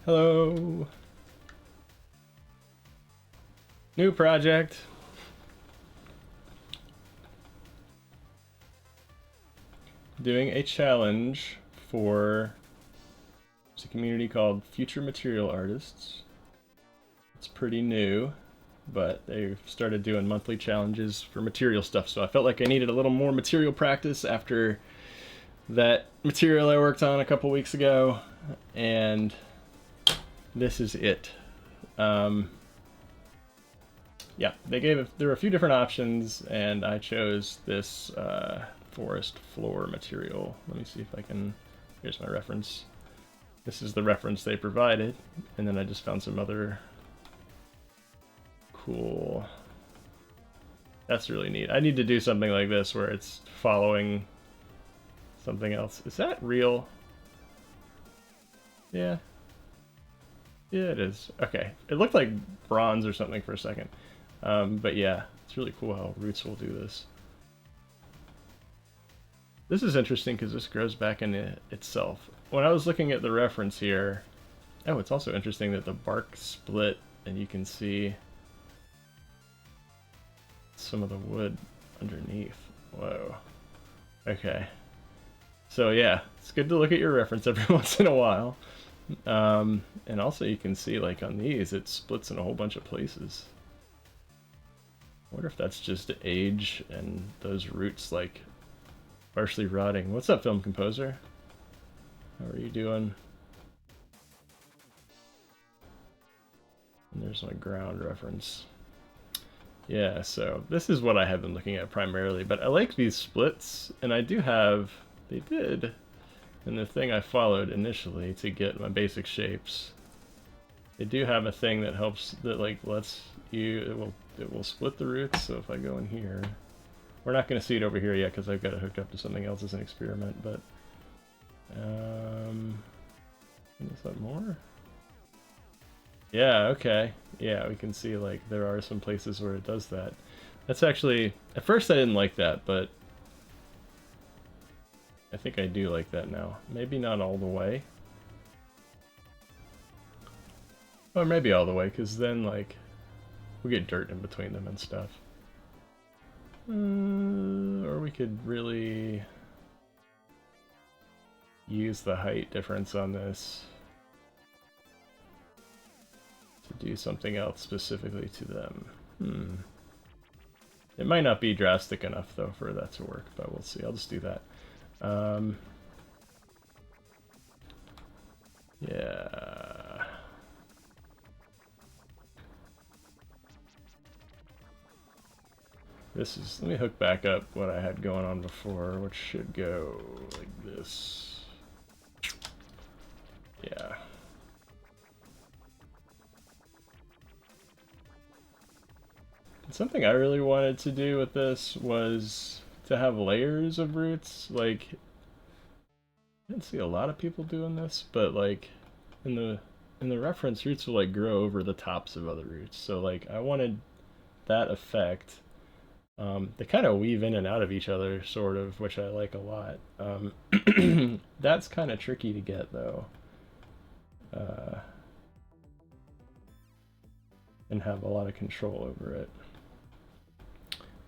Hello. New project. Doing a challenge for a community called Future Material Artists. It's pretty new, but they've started doing monthly challenges for material stuff, so I felt like I needed a little more material practice after that material I worked on a couple weeks ago, and this is it. Yeah, there were a few different options, and I chose this forest floor material. Let me see if I can. Here's my reference. This is the reference they provided, and then I just found some other cool. That's really neat. I need to do something like this where it's following something else. Is that real? Yeah. Yeah, it is. Okay. It looked like bronze or something for a second. But yeah, it's really cool how roots will do this. This is interesting because this grows back into itself. When I was looking at the reference here, oh, it's also interesting that the bark split and you can see some of the wood underneath. Whoa. Okay. So yeah, it's good to look at your reference every once in a while. And also you can see, like, on these, it splits in a whole bunch of places. I wonder if that's just age and those roots, like, partially rotting. What's up, film composer? How are you doing? And there's my ground reference. Yeah, so this is what I have been looking at primarily, but I like these splits, and I do have, they did, in the thing I followed initially to get my basic shapes, they do have a thing that helps, that like lets you, it will split the roots. So if I go in here, we're not going to see it over here yet because I've got it hooked up to something else as an experiment, but is that more? Yeah, okay. Yeah, we can see, like, there are some places where it does that. That's actually, at first I didn't like that, but I think I do like that now. Maybe not all the way. Or maybe all the way, because then, like, we get dirt in between them and stuff. Or we could really use the height difference on this to do something else specifically to them. It might not be drastic enough, though, for that to work, but we'll see. I'll just do that. Yeah. This is, let me hook back up what I had going on before, which should go like this. Yeah. Something I really wanted to do with this was to have layers of roots. Like, I didn't see a lot of people doing this, but like in the reference, roots will like grow over the tops of other roots. So like I wanted that effect. They kind of weave in and out of each other, sort of, which I like a lot. That's kind of tricky to get, though. And have a lot of control over it.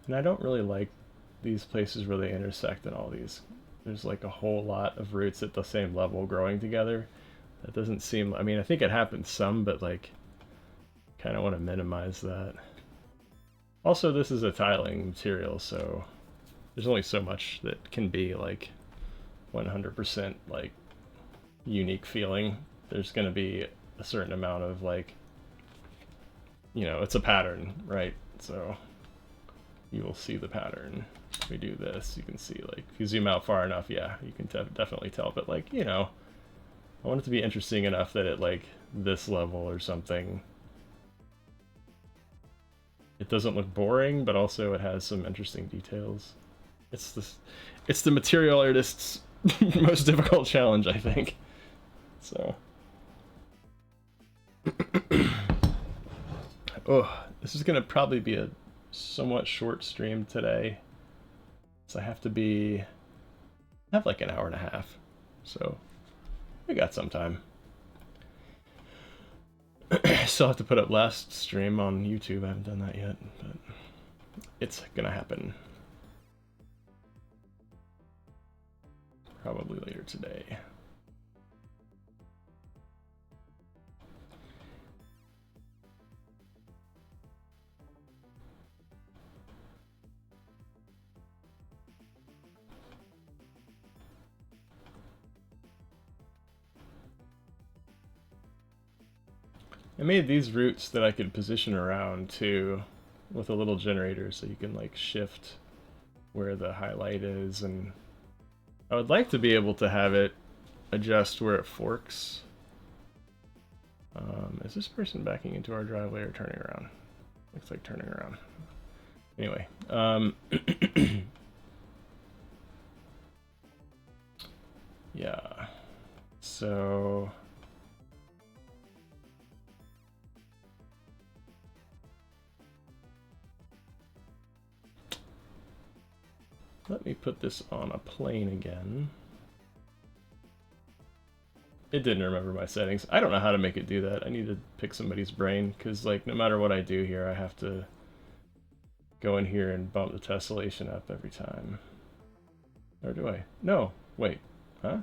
And I don't really like these places where they intersect and all these. There's like a whole lot of roots at the same level growing together. That doesn't seem, I mean, I think it happens some, but like, kind of want to minimize that. Also, this is a tiling material, so there's only so much that can be like 100% like unique feeling. There's going to be a certain amount of like, you know, it's a pattern, right? So you will see the pattern. If we do this, you can see, like, if you zoom out far enough, yeah, you can definitely tell. But like, you know, I want it to be interesting enough that at like this level or something, it doesn't look boring, but also it has some interesting details. It's the material artist's most difficult challenge, I think. So, oh, this is gonna probably be a somewhat short stream today, so I have like an hour and a half, so we got some time. I still have to put up last stream on YouTube. I haven't done that yet, but it's gonna happen. Probably later today. I made these routes that I could position around too with a little generator so you can like shift where the highlight is, and I would like to be able to have it adjust where it forks. Is this person backing into our driveway or turning around? Looks like turning around. Anyway, yeah, so let me put this on a plane again. It didn't remember my settings. I don't know how to make it do that. I need to pick somebody's brain, because like no matter what I do here, I have to go in here and bump the tessellation up every time. Or do I? No, wait, huh?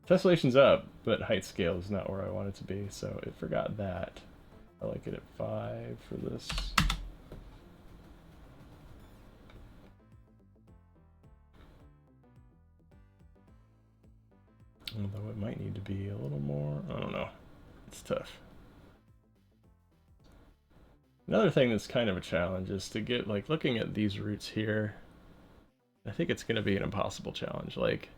Tessellation's up, but height scale is not where I want it to be, so it forgot that. I like it at 5 for this. Although it might need to be a little more, I don't know. It's tough. Another thing that's kind of a challenge is to get, like, looking at these routes here, I think it's going to be an impossible challenge. Like,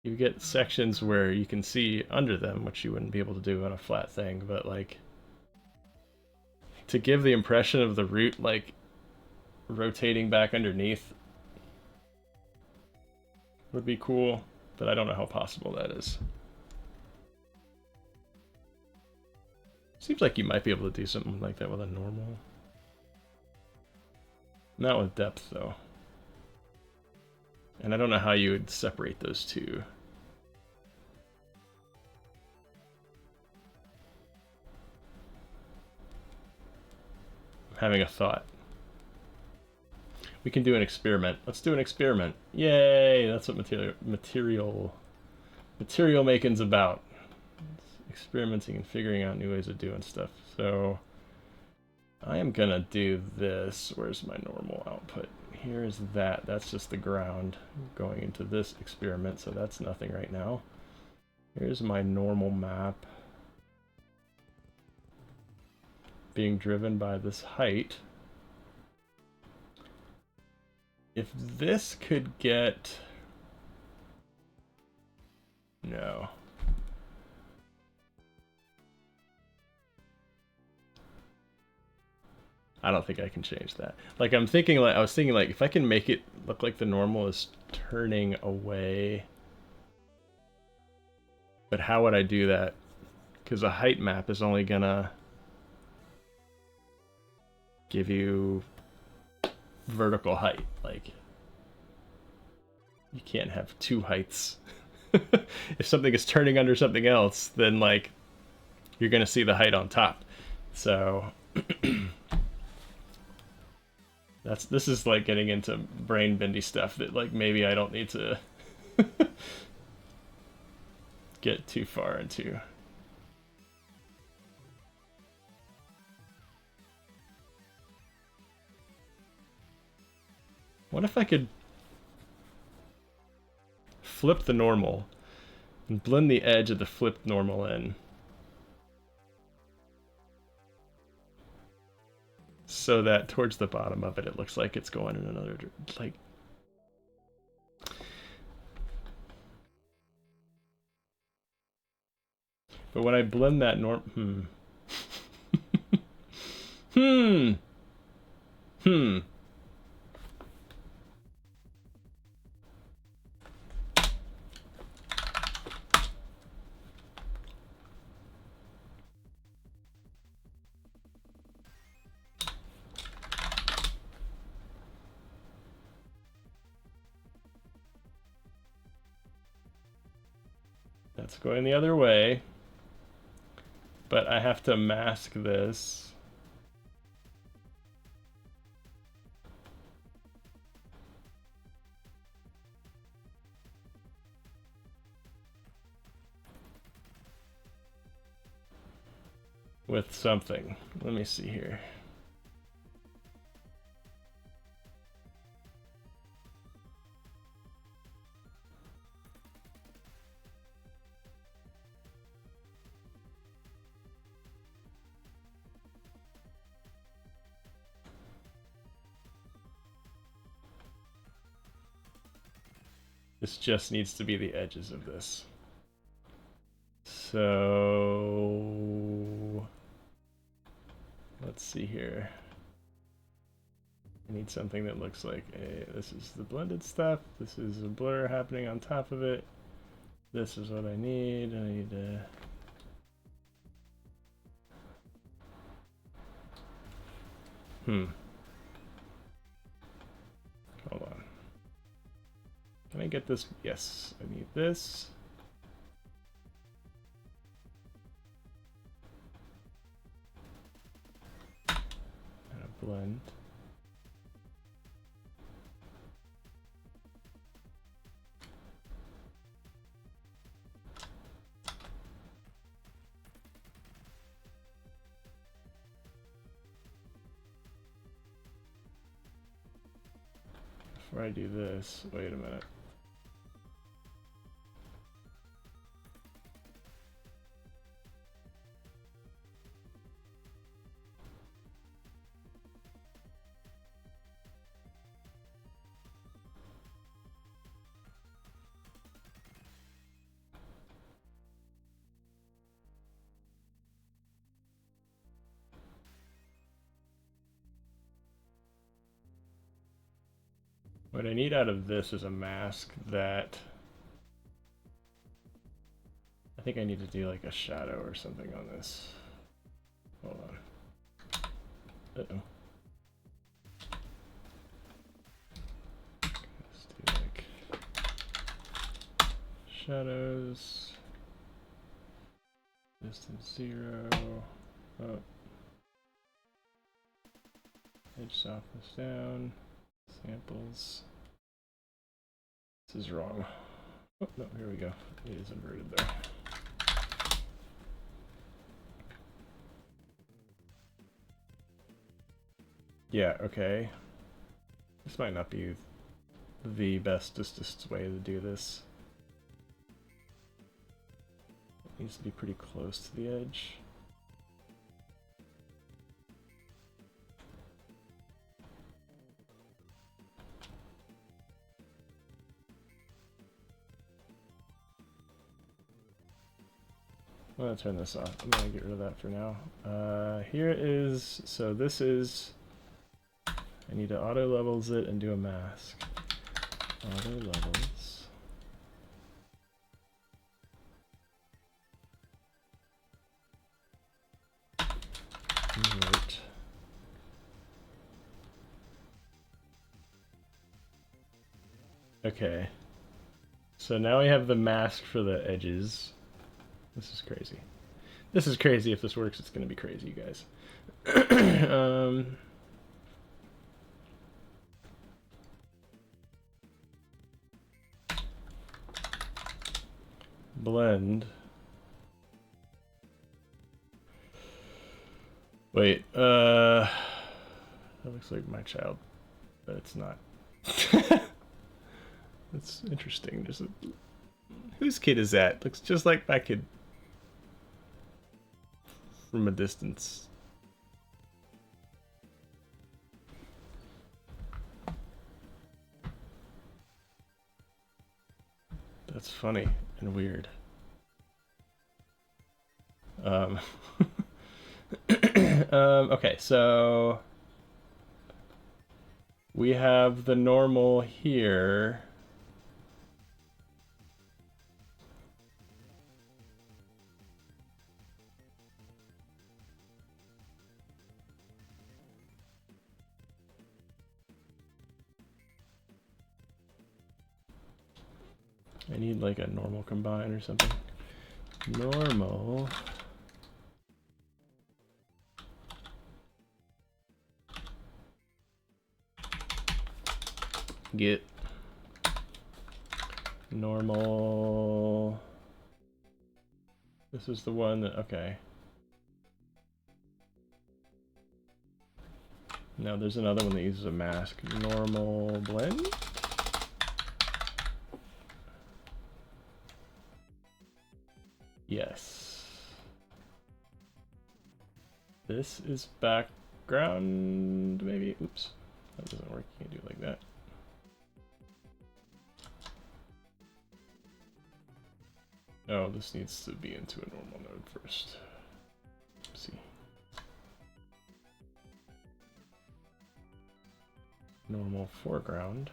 you get sections where you can see under them, which you wouldn't be able to do on a flat thing, but like, to give the impression of the route, like, rotating back underneath would be cool, but I don't know how possible that is. Seems like you might be able to do something like that with a normal. Not with depth, though. And I don't know how you would separate those two. I'm having a thought. We can do an experiment. Let's do an experiment. Yay! That's what material making's about. It's experimenting and figuring out new ways of doing stuff. So I am gonna do this. Where's my normal output? Here's that. That's just the ground going into this experiment, so that's nothing right now. Here's my normal map being driven by this height. If this could get... No. I don't think I can change that. Like, I was thinking like if I can make it look like the normal is turning away. But how would I do that? Because a height map is only gonna give you vertical height. Like, you can't have two heights. If something is turning under something else, then like you're gonna see the height on top. So this is like getting into brain bendy stuff that like maybe I don't need to get too far into. What if I could flip the normal and blend the edge of the flipped normal in, so that towards the bottom of it, it looks like it's going in another, like... But when I blend that That's going the other way. but I have to mask this. With something. Let me see here. This just needs to be the edges of this. So let's see here. I need something that looks like this is the blended stuff. This is a blur happening on top of it. This is what I need. I need hold on. Can I get this? Yes, I need this. And a blend. Before I do this, wait a minute. What I need out of this is a mask that I think I need to do like a shadow or something on this. Hold on. Uh-oh. Let's do like shadows. Distance 0. Oh. Edge softness down. Samples. This is wrong. Oh, no, here we go. It is inverted there. Yeah, okay. This might not be the bestest way to do this. It needs to be pretty close to the edge. I'm gonna turn this off. I'm gonna get rid of that for now. Here is, so this is, I need to auto levels it and do a mask. Auto levels. Invert. Okay. So now we have the mask for the edges. This is crazy. This is crazy. If this works, it's going to be crazy, you guys. Blend. Wait, that looks like my child, but it's not. That's interesting. Just whose kid is that? Looks just like my kid from a distance. That's funny and weird. Okay, so we have the normal here. I need like a normal combine or something. Normal Get normal. This is the one that, okay. Now there's another one that uses a mask. Normal blend. Yes. This is background, maybe. Oops, that doesn't work. You can't do it like that. Oh, this needs to be into a normal node first. Let's see. Normal foreground.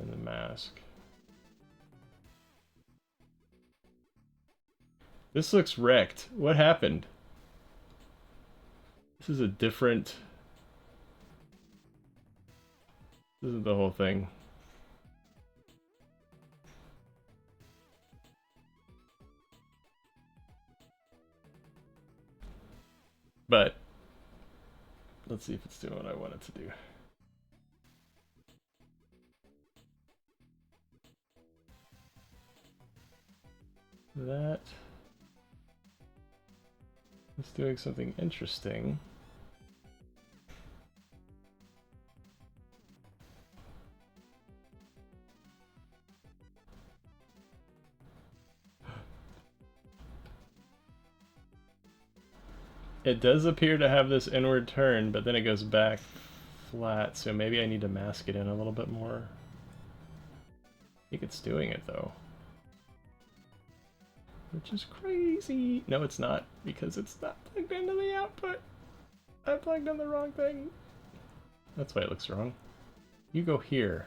And the mask. This looks wrecked. What happened? This is a different... This isn't the whole thing. But let's see if it's doing what I want it to do. That is doing something interesting. It does appear to have this inward turn, but then it goes back flat, so maybe I need to mask it in a little bit more. I think it's doing it though. Which is crazy. No, it's not, because it's not plugged into the output. I plugged in the wrong thing. That's why it looks wrong. You go here.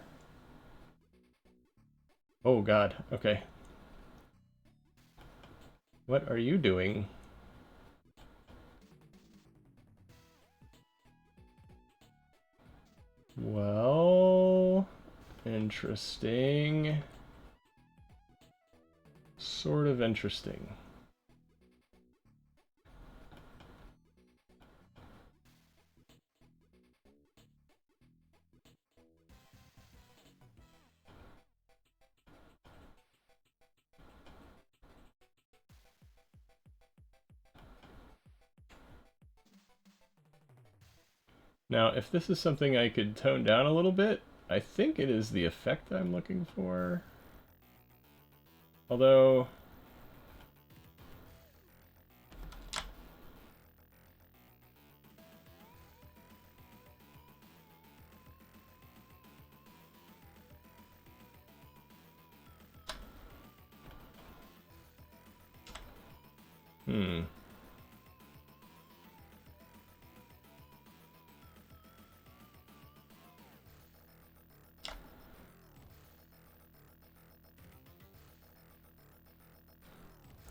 Oh god, okay. What are you doing? Well, interesting. Sort of interesting. Now, if this is something I could tone down a little bit, I think it is the effect I'm looking for. Although...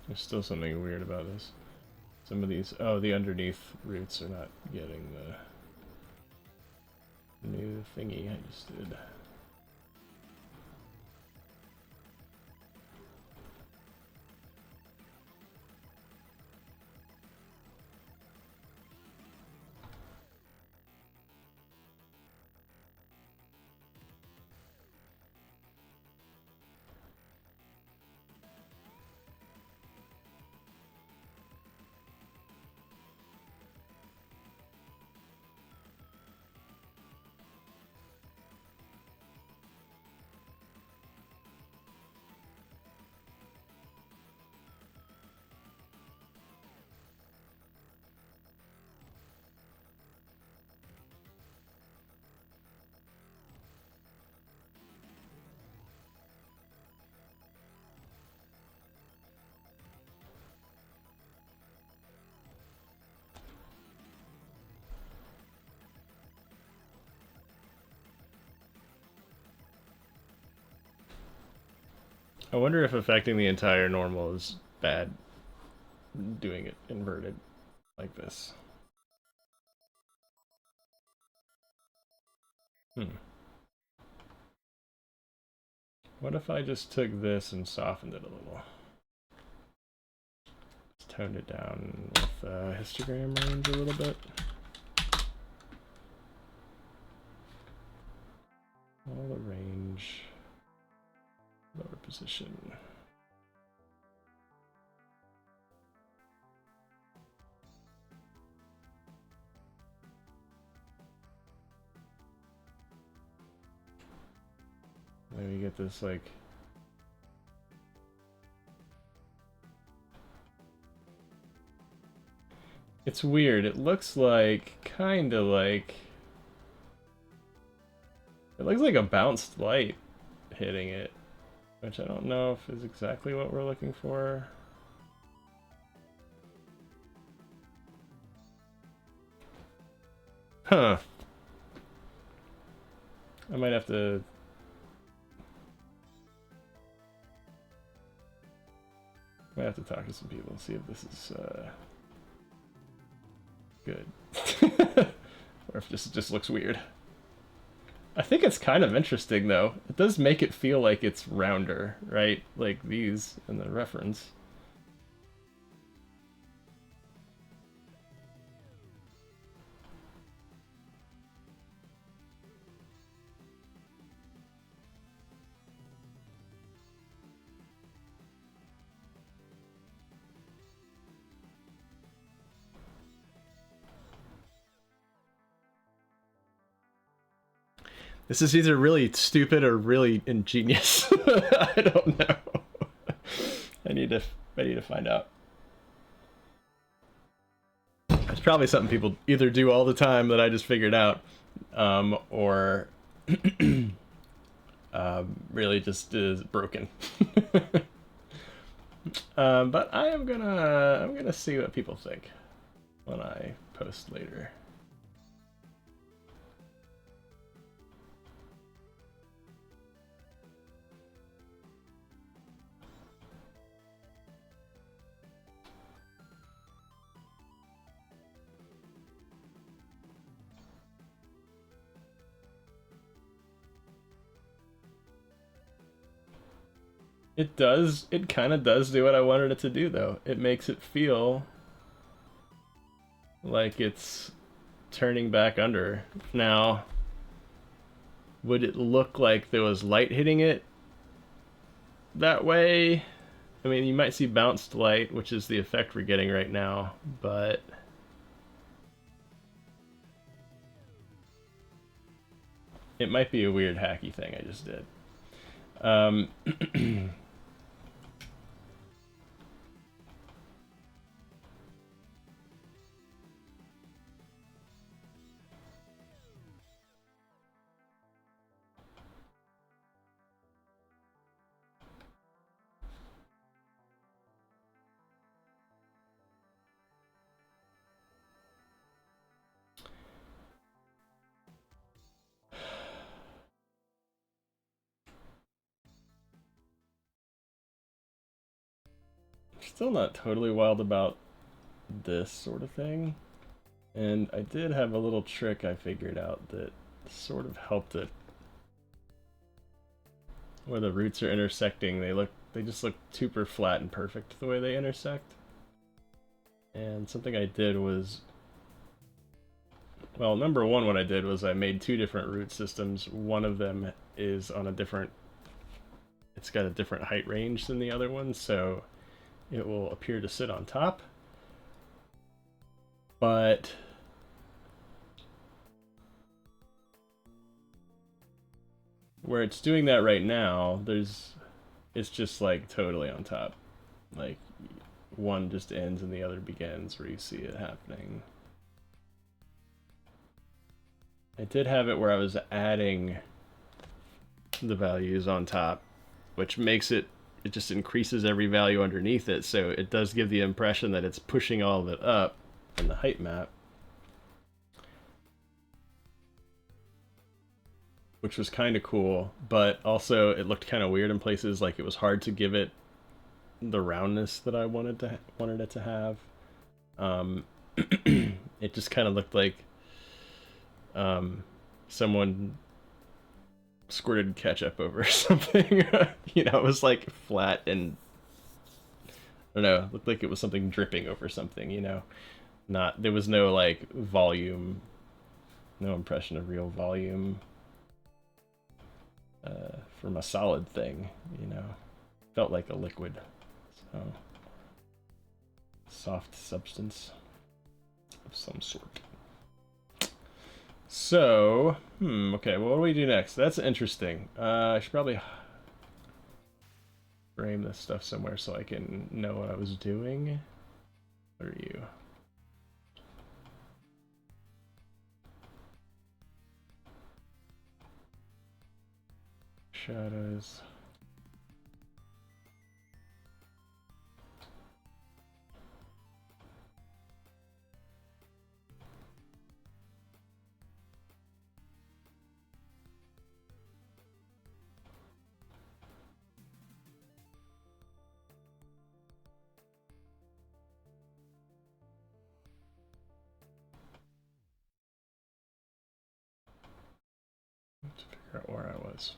There's still something weird about this. Some of these... Oh, the underneath roots are not getting the new thingy I just did. I wonder if affecting the entire normal is bad, doing it inverted like this. What if I just took this and softened it a little? Just toned it down with histogram range a little bit. All the range, lower position. Then we get this like it's weird. It looks like kind of like it looks like a bounced light hitting it, which I don't know if is exactly what we're looking for. Huh. I might have to talk to some people and see if this is good. Or if this just looks weird. I think it's kind of interesting though. It does make it feel like it's rounder, right? Like these in the reference. This is either really stupid or really ingenious. I don't know. I need to find out. It's probably something people either do all the time that I just figured out, or really just is broken. But I'm gonna see what people think when I post later. It kind of does do what I wanted it to do, though. It makes it feel like it's turning back under. Now, would it look like there was light hitting it that way? I mean, you might see bounced light, which is the effect we're getting right now, but it might be a weird hacky thing I just did. Still not totally wild about this sort of thing. And I did have a little trick I figured out that sort of helped it. Where the roots are intersecting, they just look super flat and perfect the way they intersect. And something I did was, well, number one, what I did was I made two different root systems. One of them is on a different, it's got a different height range than the other one, so it will appear to sit on top. But where it's doing that right now, it's just like totally on top. Like one just ends and the other begins where you see it happening. I did have it where I was adding the values on top, which makes it just increases every value underneath it, so it does give the impression that it's pushing all of it up in the height map. Which was kind of cool, but also it looked kind of weird in places, like it was hard to give it the roundness that I wanted it to have. It just kind of looked like someone squirted ketchup over something. You know, it was like flat and I don't know, looked like it was something dripping over something, you know? Not, there was no like volume, no impression of real volume from a solid thing, you know? Felt like a liquid, so soft substance of some sort. So, okay, well, what do we do next? That's interesting. I should probably frame this stuff somewhere so I can know what I was doing. What are you? Shadows. To figure out where I was.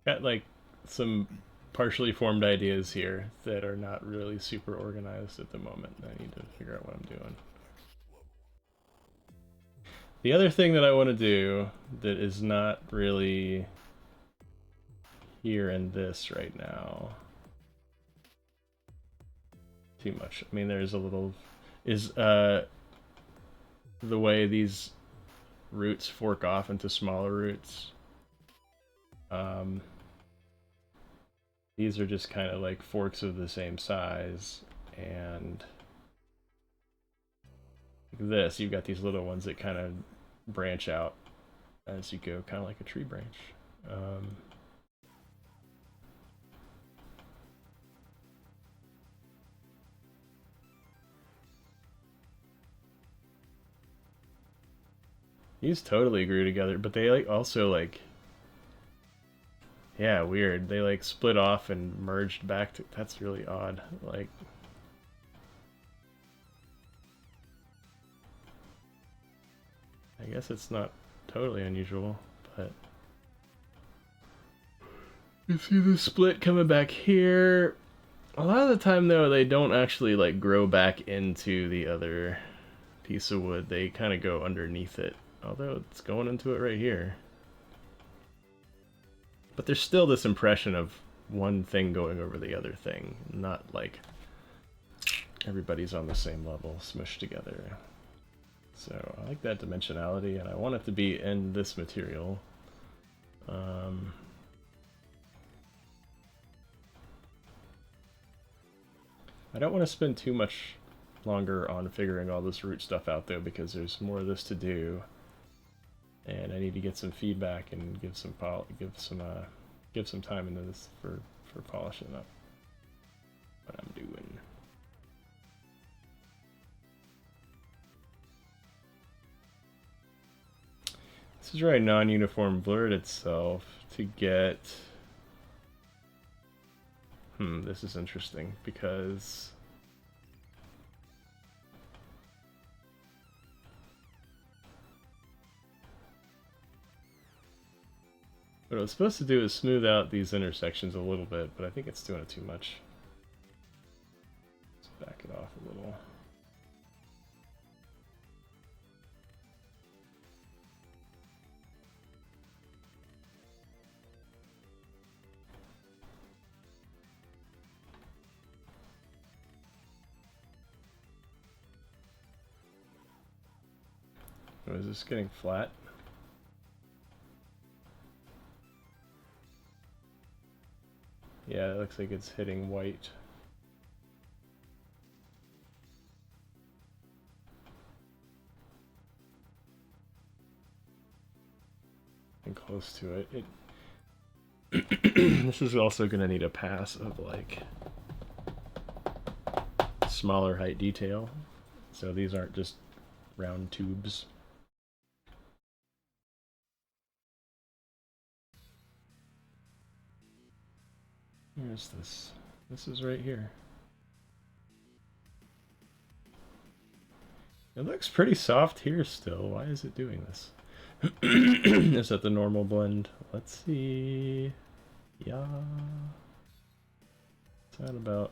Got like some partially formed ideas here that are not really super organized at the moment. I need to figure out what I'm doing. The other thing that I want to do that is not really here in this right now too much. I mean, there's a little is the way these roots fork off into smaller roots. These are just kind of like forks of the same size, and like this, you've got these little ones that kind of branch out as you go, kind of like a tree branch. These totally grew together, but they like also like, yeah, weird. They like split off and merged back to, that's really odd. Like, I guess it's not totally unusual, but you see the split coming back here. A lot of the time though, they don't actually like grow back into the other piece of wood. They kind of go underneath it. Although it's going into it right here. But there's still this impression of one thing going over the other thing, not like everybody's on the same level, smushed together. So I like that dimensionality, and I want it to be in this material. I don't want to spend too much longer on figuring all this root stuff out though, because there's more of this to do, and I need to get some feedback and give some time into this for polishing up what I'm doing. This is very non-uniform blurred itself to get. This is interesting because what I was supposed to do is smooth out these intersections a little bit, but I think it's doing it too much. Let's back it off a little. Oh, is this getting flat? Yeah, it looks like it's hitting white. And close to it. This is also going to need a pass of like smaller height detail. So these aren't just round tubes. Where's this? This is right here. It looks pretty soft here still. Why is it doing this? Is that the normal blend? Let's see. Yeah. What's that about?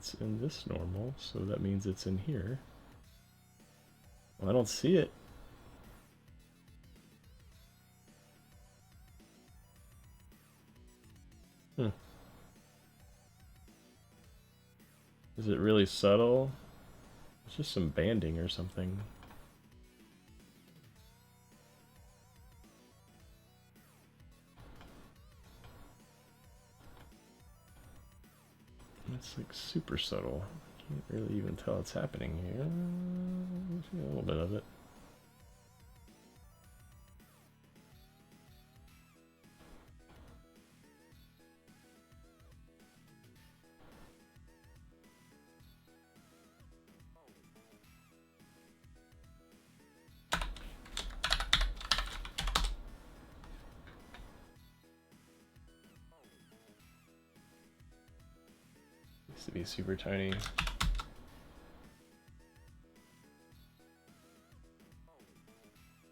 It's in this normal, so that means it's in here. Well, I don't see it. Is it really subtle? It's just some banding or something. It's like super subtle. Can't really even tell it's happening here. A little bit of it. Used to be super tiny.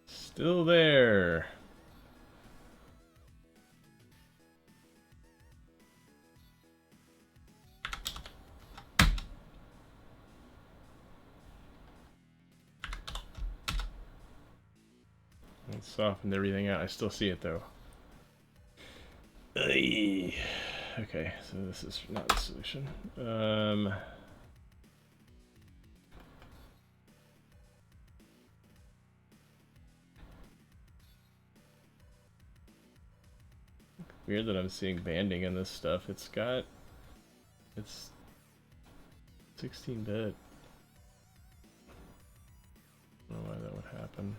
Still there. It softened everything out. I still see it though. Okay, so this is not the solution. Weird that I'm seeing banding in this stuff. It's 16-bit. I don't know why that would happen.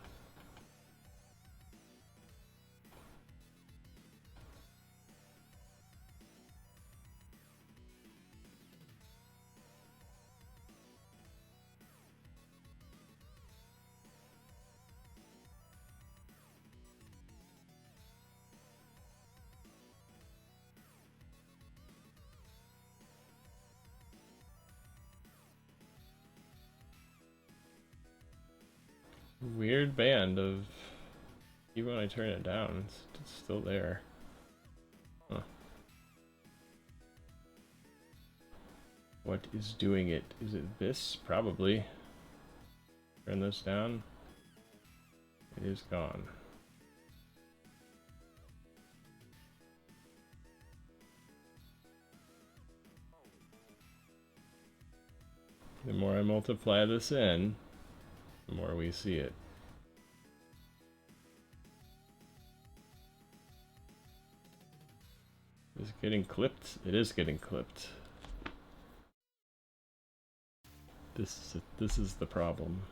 Weird band of, even when I turn it down, it's still there. Huh. What is doing it? Is it this? Probably. Turn this down. It is gone. The more I multiply this in, the more we see it. Is it getting clipped? It is getting clipped. This is the problem.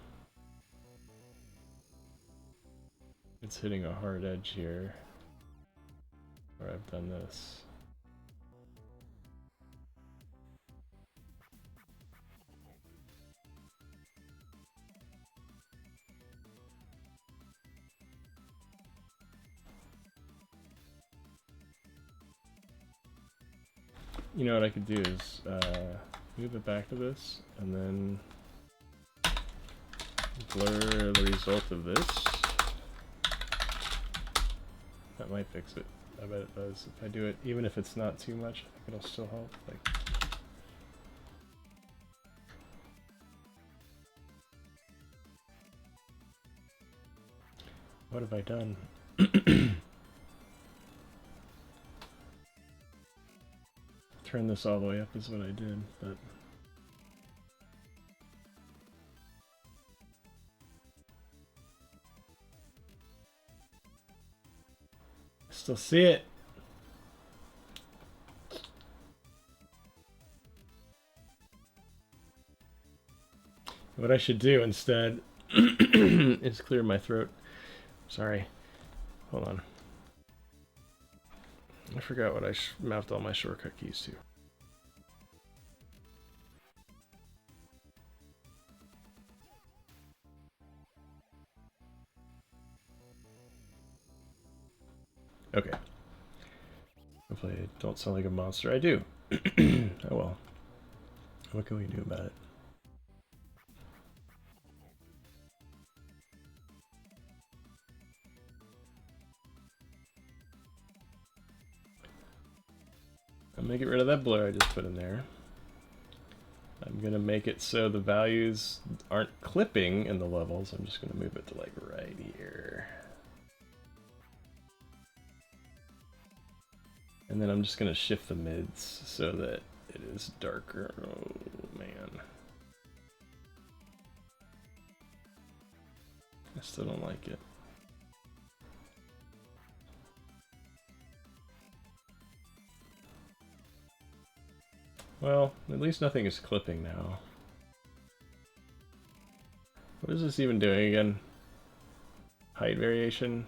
It's hitting a hard edge here where I've done this. You know what I could do is move it back to this and then blur the result of this. That might fix it. I bet it does. If I do it, even if it's not too much, I think it'll still help. Like, what have I done? Turn this all the way up is what I did, but I still see it. What I should do instead is clear my throat. Sorry. Hold on. I forgot what I mapped all my shortcut keys to. Okay. Hopefully I don't sound like a monster. I do. Oh well. What can we do about it? I'm gonna get rid of that blur I just put in there. I'm gonna make it so the values aren't clipping in the levels. I'm just gonna move it to like right here. And then I'm just gonna shift the mids so that it is darker. Oh man. I still don't like it. Well, at least nothing is clipping now. What is this even doing again? Height variation?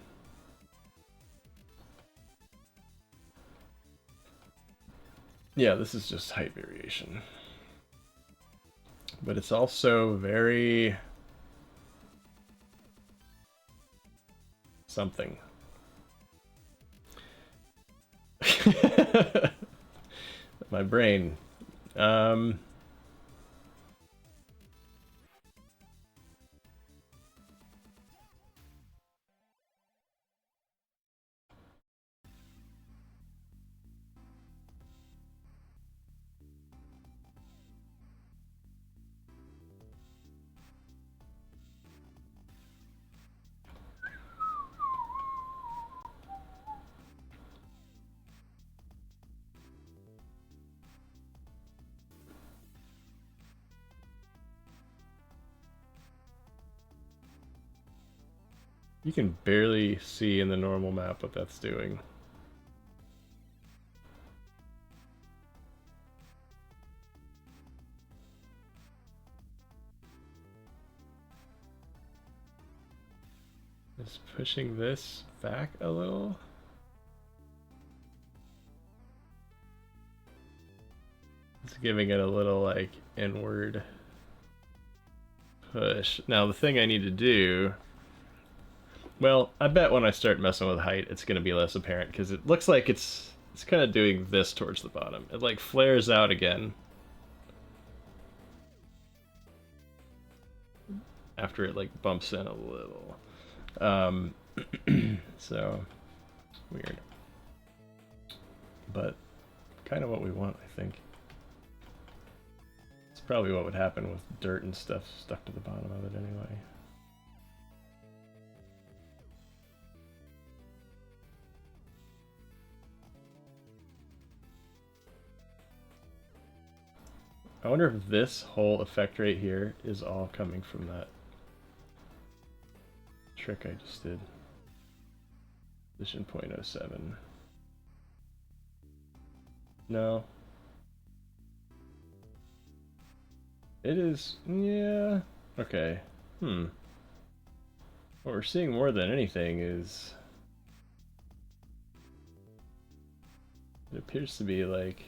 Yeah, this is just height variation. But it's also very... something. My brain. You can barely see in the normal map what that's doing. It's pushing this back a little. It's giving it a little like inward push. Now the thing I need to do, well, I bet when I start messing with height, it's going to be less apparent because it looks like it's kind of doing this towards the bottom. It like flares out again after it like bumps in a little. So weird, but kind of what we want, I think. It's probably what would happen with dirt and stuff stuck to the bottom of it anyway. I wonder if this whole effect right here is all coming from that trick I just did. Position 0.07. No. It is, yeah, okay. What we're seeing more than anything is... it appears to be like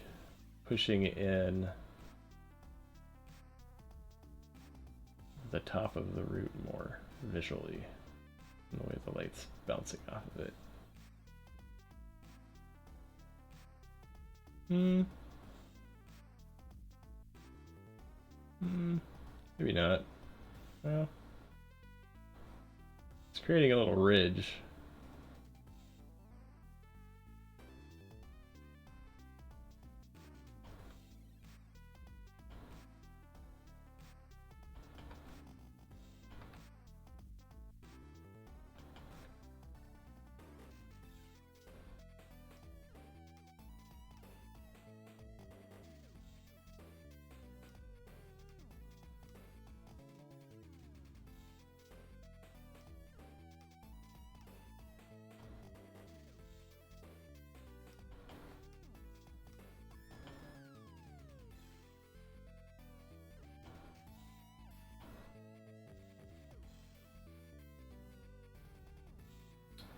pushing in the top of the root more visually in the way the light's bouncing off of it. Maybe not. Well, it's creating a little ridge.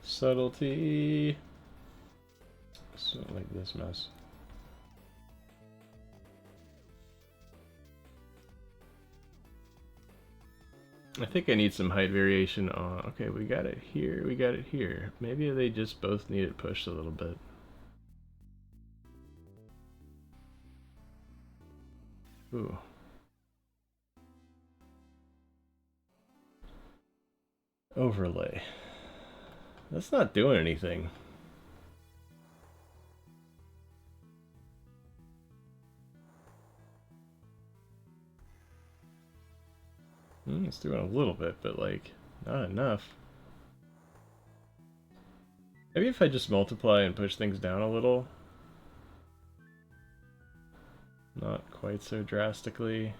Subtlety. So like this mess. I think I need some height variation on. Okay, we got it here, we got it here. Maybe they just both need it pushed a little bit. Ooh. Overlay. That's not doing anything. It's doing a little bit, but like, not enough. Maybe if I just multiply and push things down a little. Not quite so drastically.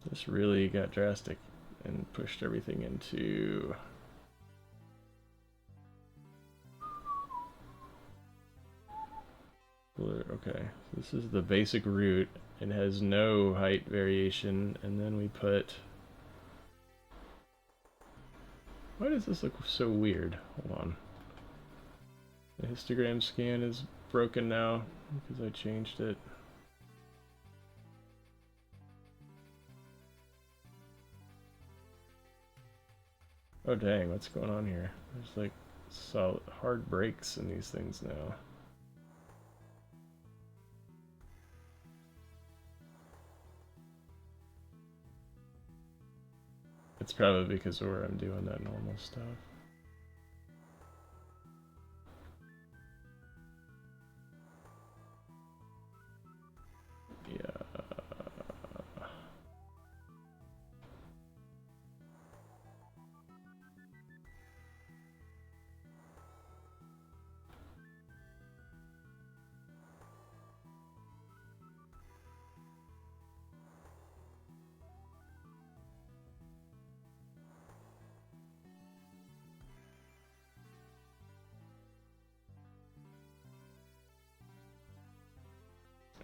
This really got drastic and pushed everything into... Okay, this is the basic root. It has no height variation, and then we put... Why does this look so weird? Hold on. The histogram scan is broken now because I changed it. Oh dang, what's going on here? There's like solid hard breaks in these things now. It's probably because where I'm doing that normal stuff. Yeah.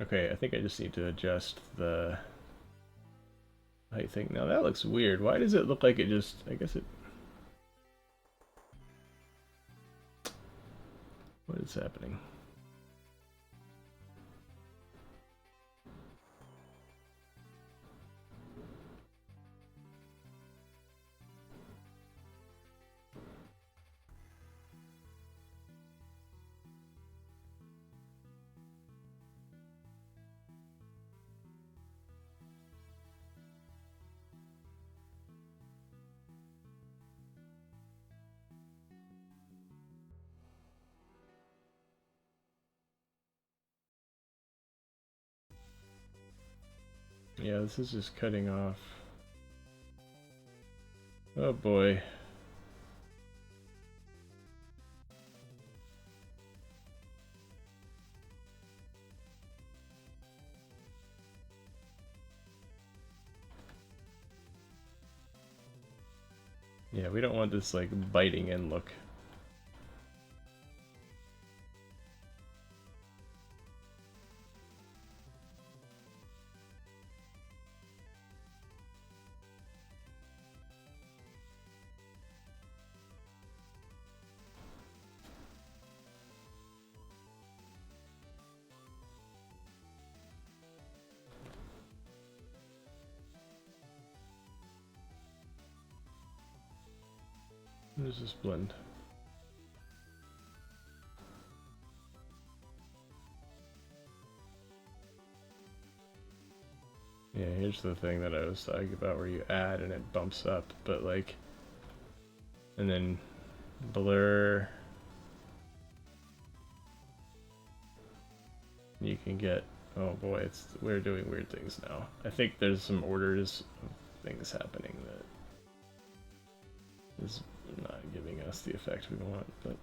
Okay, I think I just need to adjust the height thing. Now that looks weird. Why does it look like it just... I guess it... What is happening? Yeah, this is just cutting off. Oh boy. Yeah, we don't want this like biting in look. What is this blend? Yeah, here's the thing that I was talking about where you add and it bumps up, but like, and then blur, you can get, oh boy, we're doing weird things now. I think there's some orders of things happening that is not giving us the effect we want, but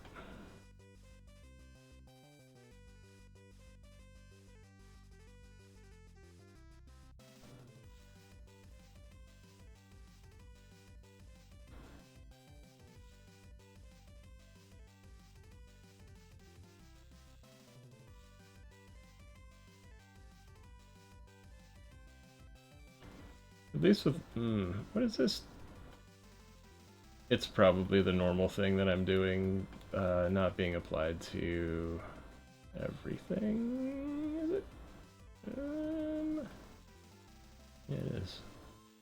at least with, what is this? It's probably the normal thing that I'm doing, not being applied to everything, is it? Yeah, it is,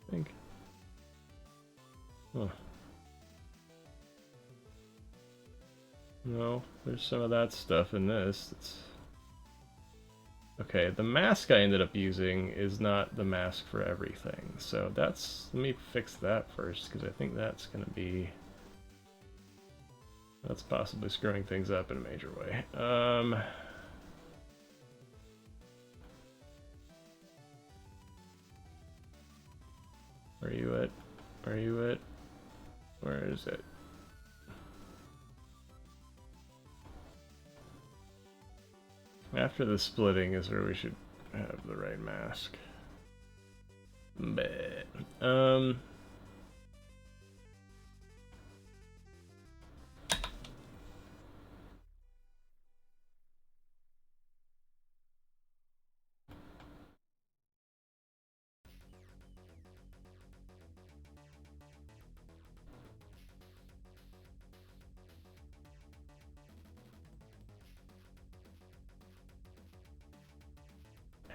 I think. Huh. No, there's some of that stuff in this. Okay, the mask I ended up using is not the mask for everything. So that's, let me fix that first, because I think that's going to be, that's possibly screwing things up in a major way. Where are you at? Where are you at? Where is it? After the splitting is where we should have the right mask. But,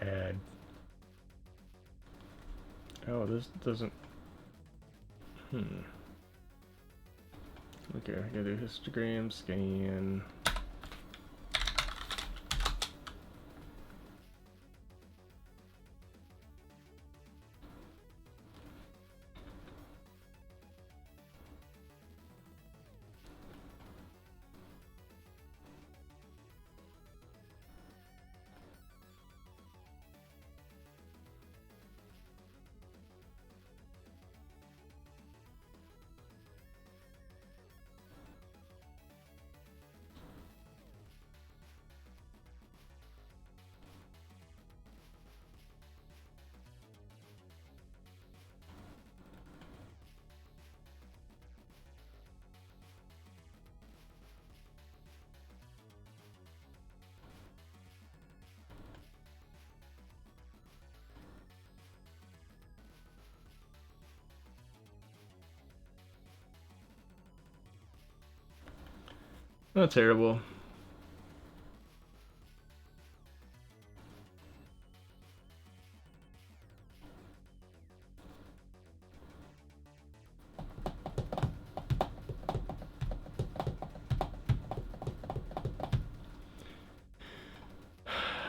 add. Oh, this doesn't. Okay, I gotta do histogram, scan. Not terrible.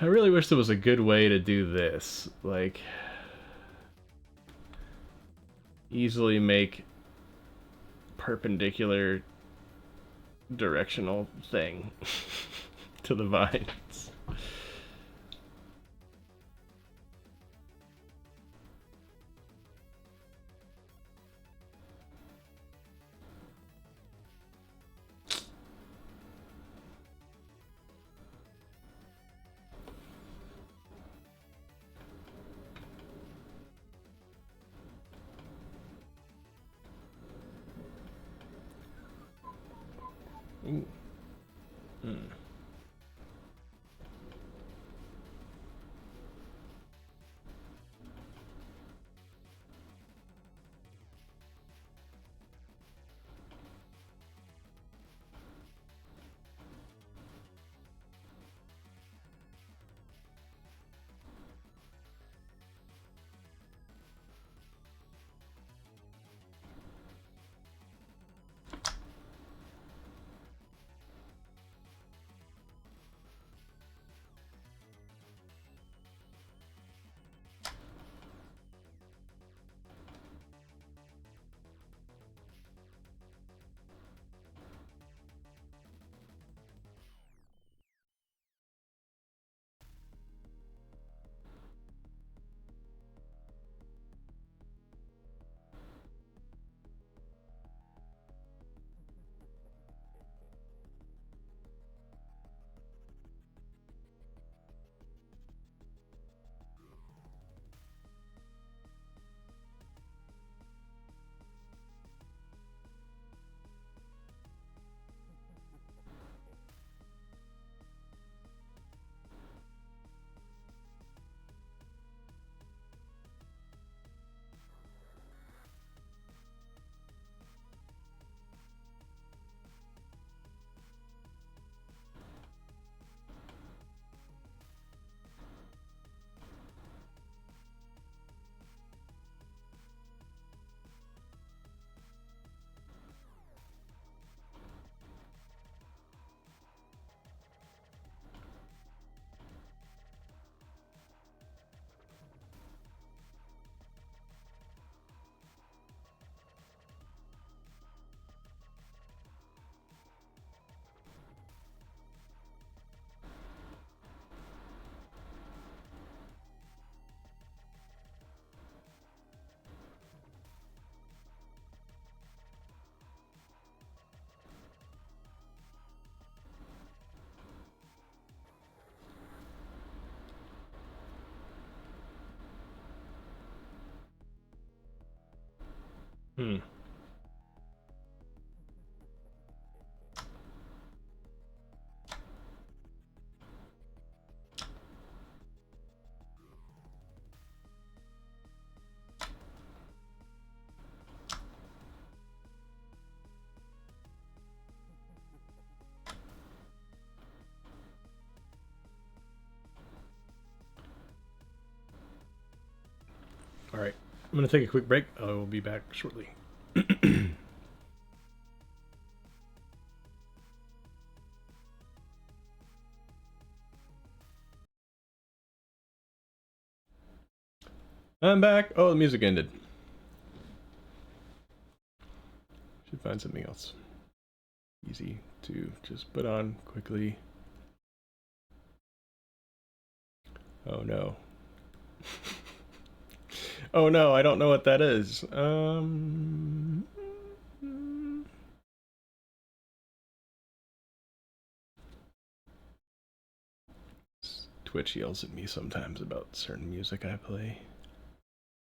I really wish there was a good way to do this. Like, easily make perpendicular directional thing to the vines. Ooh. Hmm. All right. I'm going to take a quick break. I will be back shortly. I'm back. Oh, the music ended. Should find something else easy to just put on quickly. Oh no. Oh no, I don't know what that is. Twitch yells at me sometimes about certain music I play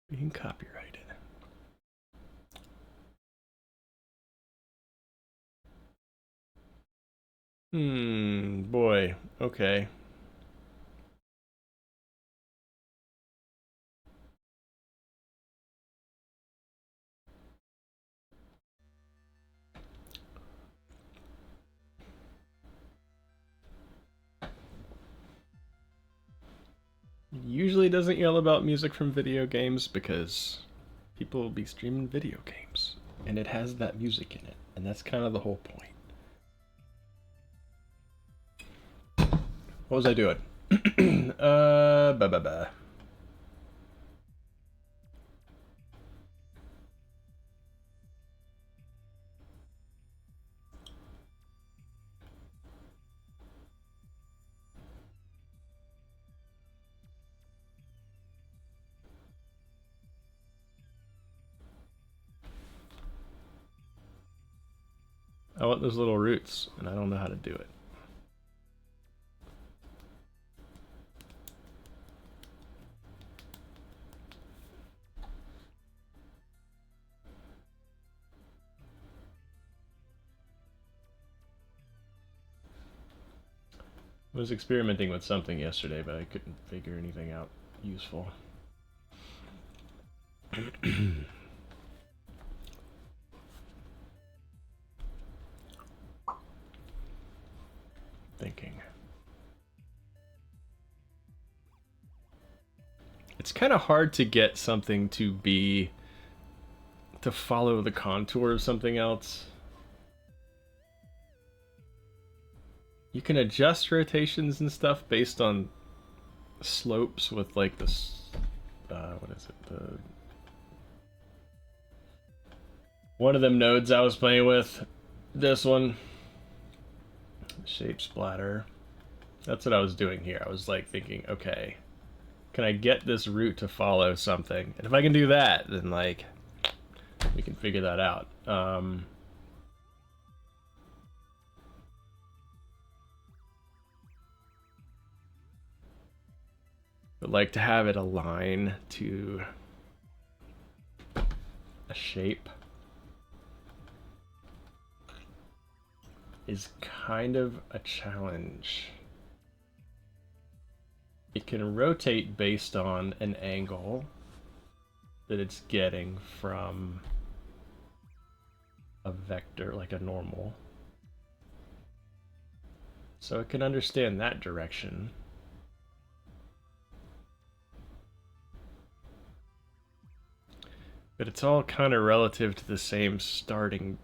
being copyrighted. Boy. Okay. Usually doesn't yell about music from video games because people will be streaming video games and it has that music in it, and that's kind of the whole point. What was I doing? Bah, bah, bah. I want those little roots, and I don't know how to do it. I was experimenting with something yesterday, but I couldn't figure anything out useful. Thinking. It's kind of hard to get something to follow the contour of something else. You can adjust rotations and stuff based on slopes with like this. What is it? One of them nodes I was playing with. This one. Shape splatter. That's what I was doing here. I was like thinking, okay, can I get this route to follow something? And if I can do that, then like we can figure that out. But like to have it align to a shape is kind of a challenge. It can rotate based on an angle that it's getting from a vector, like a normal. So it can understand that direction. But it's all kind of relative to the same starting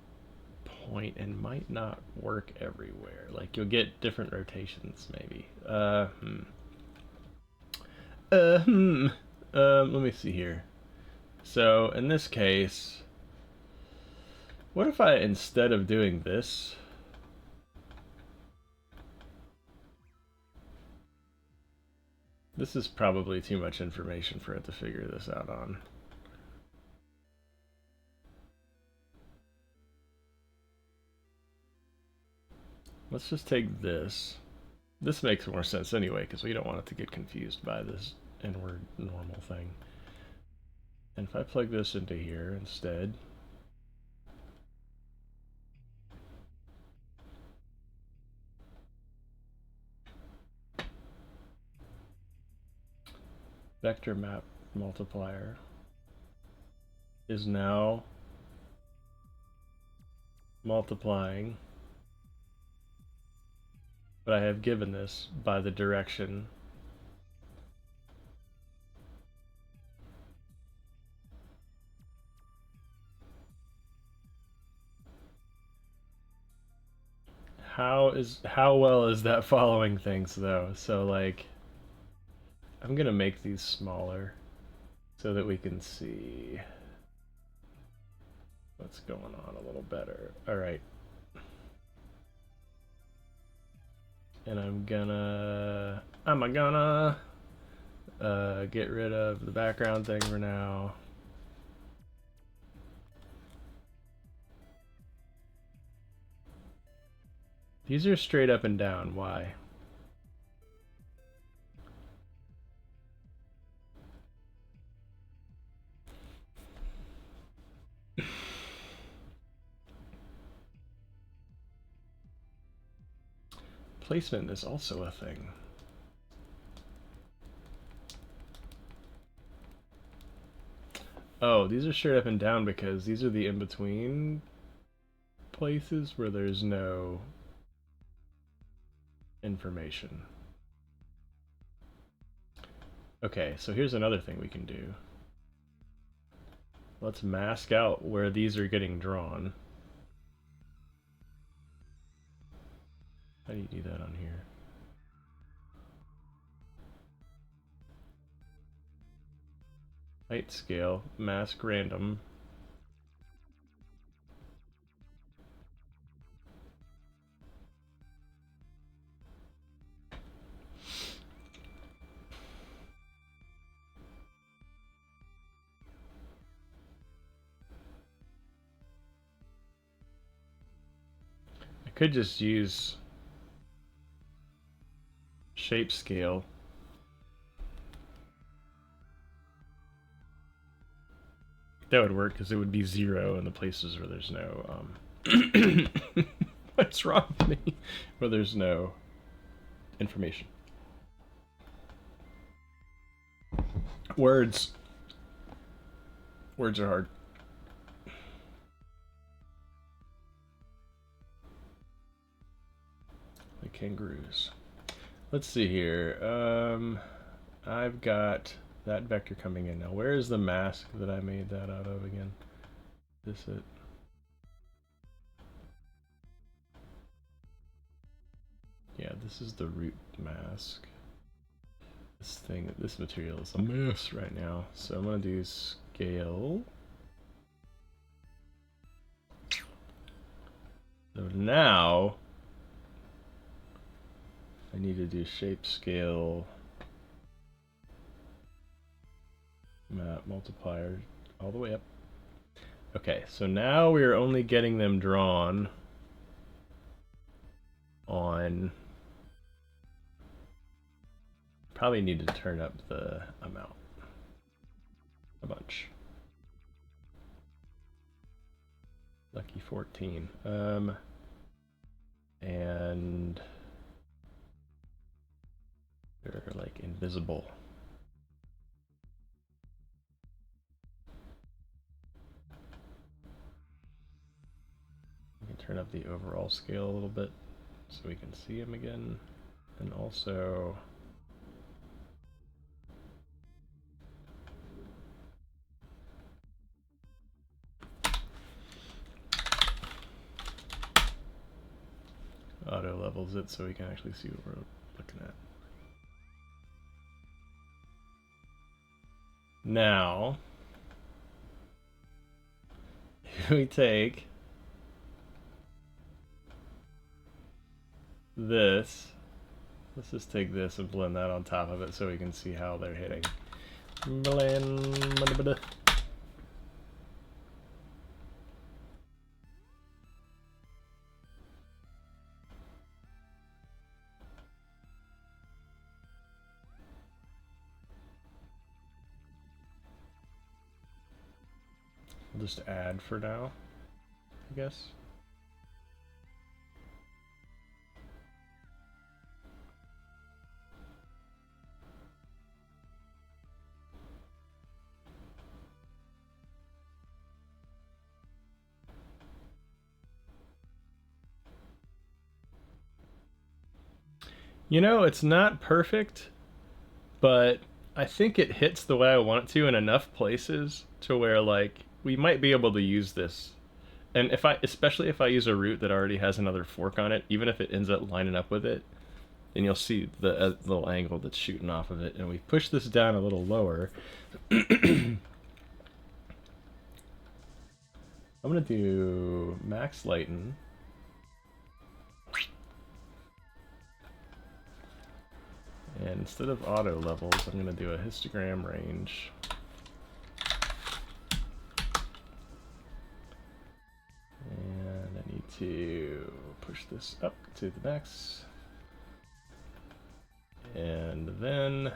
point and might not work everywhere. Like you'll get different rotations, maybe. Let me see here. So in this case, what if I, instead of doing this, this is probably too much information for it to figure this out on. Let's just take this. This makes more sense anyway, because we don't want it to get confused by this inward normal thing. And if I plug this into here instead, vector map multiplier is now multiplying, but I have given this by the direction how well is that following things though? So like I'm gonna make these smaller so that we can see what's going on a little better. All right. And I'm gonna get rid of the background thing for now. These are straight up and down. Why? Placement is also a thing. Oh, these are straight up and down because these are the in-between places where there's no information. Okay, so here's another thing we can do. Let's mask out where these are getting drawn. How do you do that on here? Height scale, mask random. I could just use shape scale. That would work because it would be 0 in the places where there's no what's wrong with me? Where there's no information. Words are hard. Like kangaroos. Let's see here. I've got that vector coming in now. Where is the mask that I made that out of again? This it? Yeah, this is the root mask. This material is a mess right now. So I'm gonna do scale. So now I need to do shape scale map multiplier all the way up. Okay, so now we are only getting them drawn on. Probably need to turn up the amount a bunch. Lucky 14. And they're like invisible. We can turn up the overall scale a little bit so we can see them again. And also auto levels it so we can actually see what we're looking at. Now, if we take this, let's just take this and blend that on top of it so we can see how they're hitting. Blend. We'll just add for now, I guess. You know, it's not perfect, but I think it hits the way I want it to in enough places to where like we might be able to use this. And if I, especially if I use a route that already has another fork on it, even if it ends up lining up with it, then you'll see the little angle that's shooting off of it. And we push this down a little lower. I'm gonna do max lighten. And instead of auto levels, I'm gonna do a histogram range. And I need to push this up to the max. And then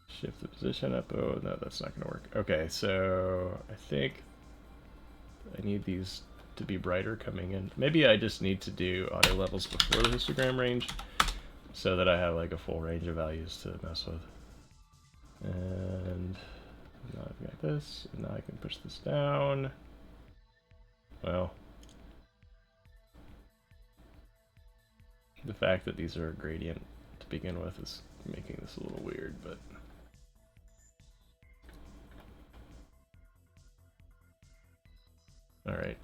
shift the position up. Oh, no, that's not gonna work. Okay, so I think I need these to be brighter coming in. Maybe I just need to do auto levels before the histogram range so that I have like a full range of values to mess with. And now I've got this, and now I can push this down. Well, the fact that these are a gradient to begin with is making this a little weird, but all right.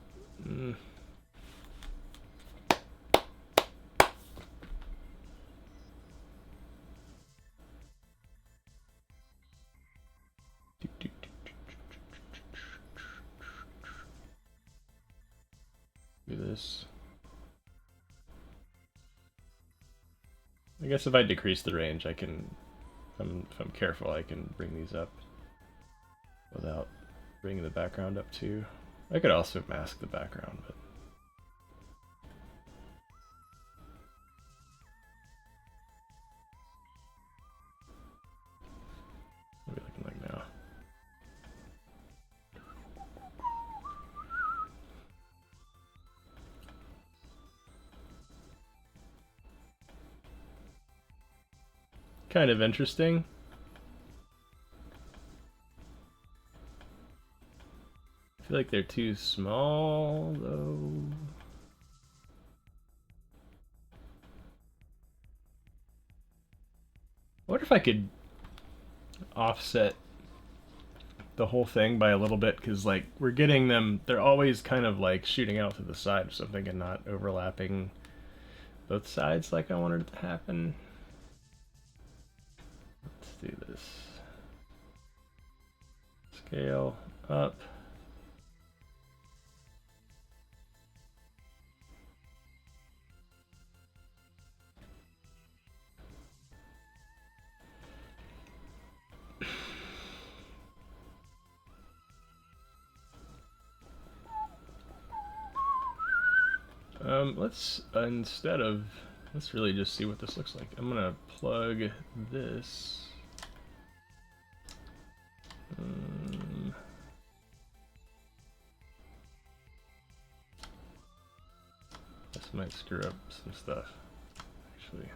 Do this. I guess if I decrease the range, I can, if I'm careful, I can bring these up without bringing the background up too. I could also mask the background, but what are we looking like now? Kind of interesting. I feel like they're too small, though. I wonder if I could offset the whole thing by a little bit, because like we're getting them, they're always kind of like shooting out to the side of something and not overlapping both sides like I wanted it to happen. Let's do this. Scale up. Let's let's really just see what this looks like. I'm gonna plug this. This might screw up some stuff, actually.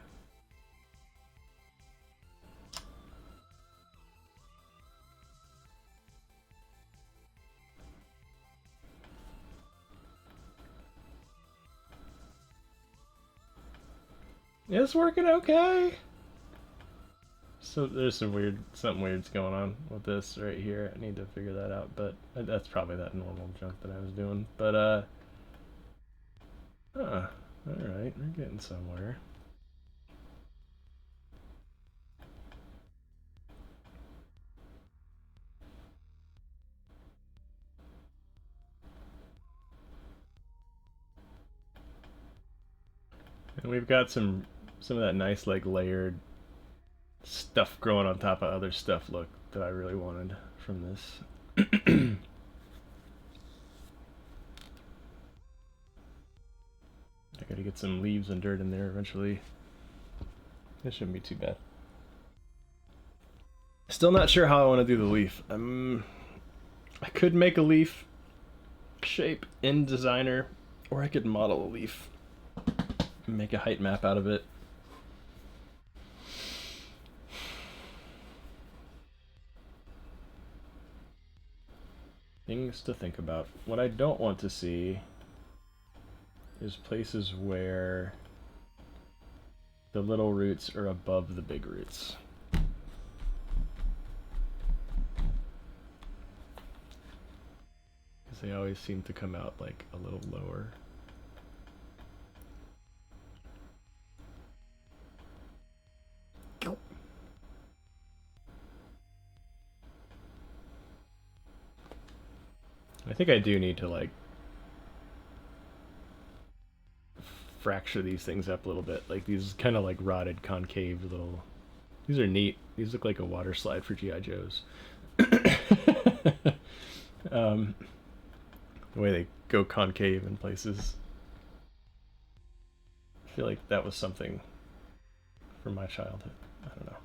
It's working okay. So there's something weird's going on with this right here. I need to figure that out, but that's probably that normal junk that I was doing. But all right, we're getting somewhere. And we've got some of that nice like layered stuff growing on top of other stuff look that I really wanted from this. I gotta get some leaves and dirt in there eventually. This shouldn't be too bad. Still not sure how I want to do the leaf. I could make a leaf shape in Designer, or I could model a leaf and make a height map out of it. Things to think about. What I don't want to see is places where the little roots are above the big roots. Because they always seem to come out like a little lower. I think I do need to like fracture these things up a little bit. Like these kind of like rotted concave little. These are neat. These look like a water slide for GI Joes. um, the way they go concave in places. I feel like that was something from my childhood. I don't know.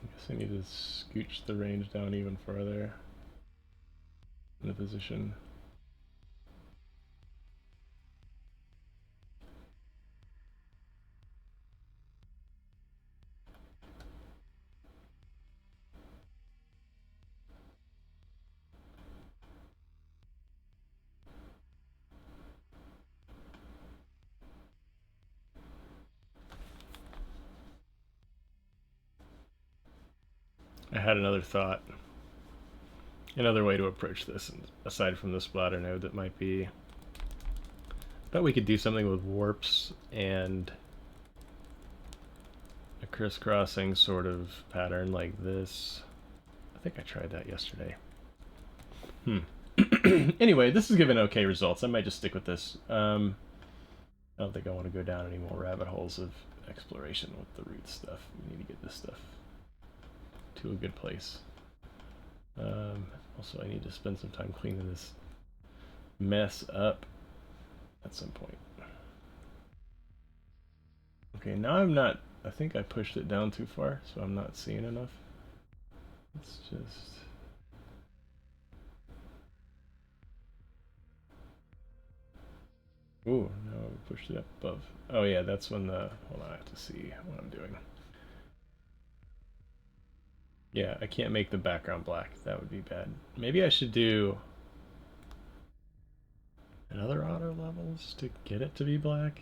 I guess I need to scooch the range down even further in the position. I had another thought. Another way to approach this, aside from the splatter node, that might be. I bet we could do something with warps and a crisscrossing sort of pattern like this. I think I tried that yesterday. Anyway, this is giving okay results. I might just stick with this. I don't think I want to go down any more rabbit holes of exploration with the root stuff. We need to get this stuff to a good place. Also, I need to spend some time cleaning this mess up at some point. Okay, now I'm not. I think I pushed it down too far, so I'm not seeing enough. Let's just. Ooh, no, we pushed it up above. Oh yeah, that's when the. Hold on, I have to see what I'm doing. Yeah, I can't make the background black. That would be bad. Maybe I should do another auto levels to get it to be black.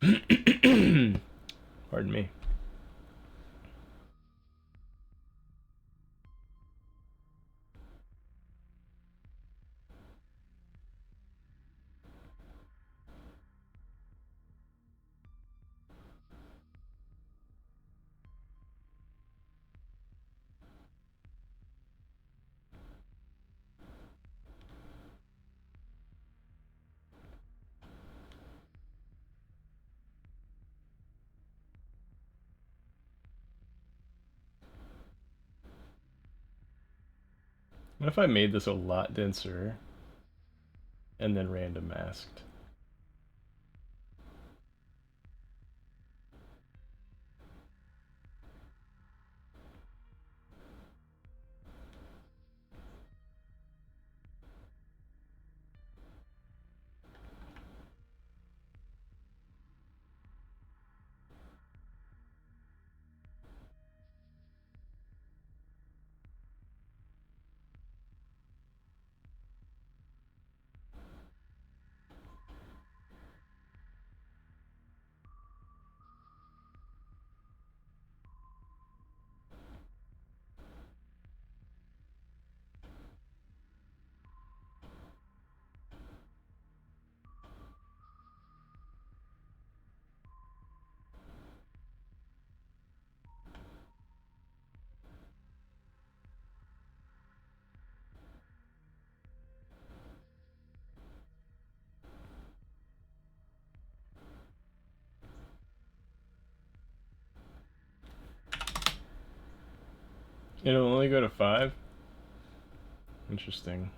Pardon me. What if I made this a lot denser and then random masked? It'll only go to 5? Interesting.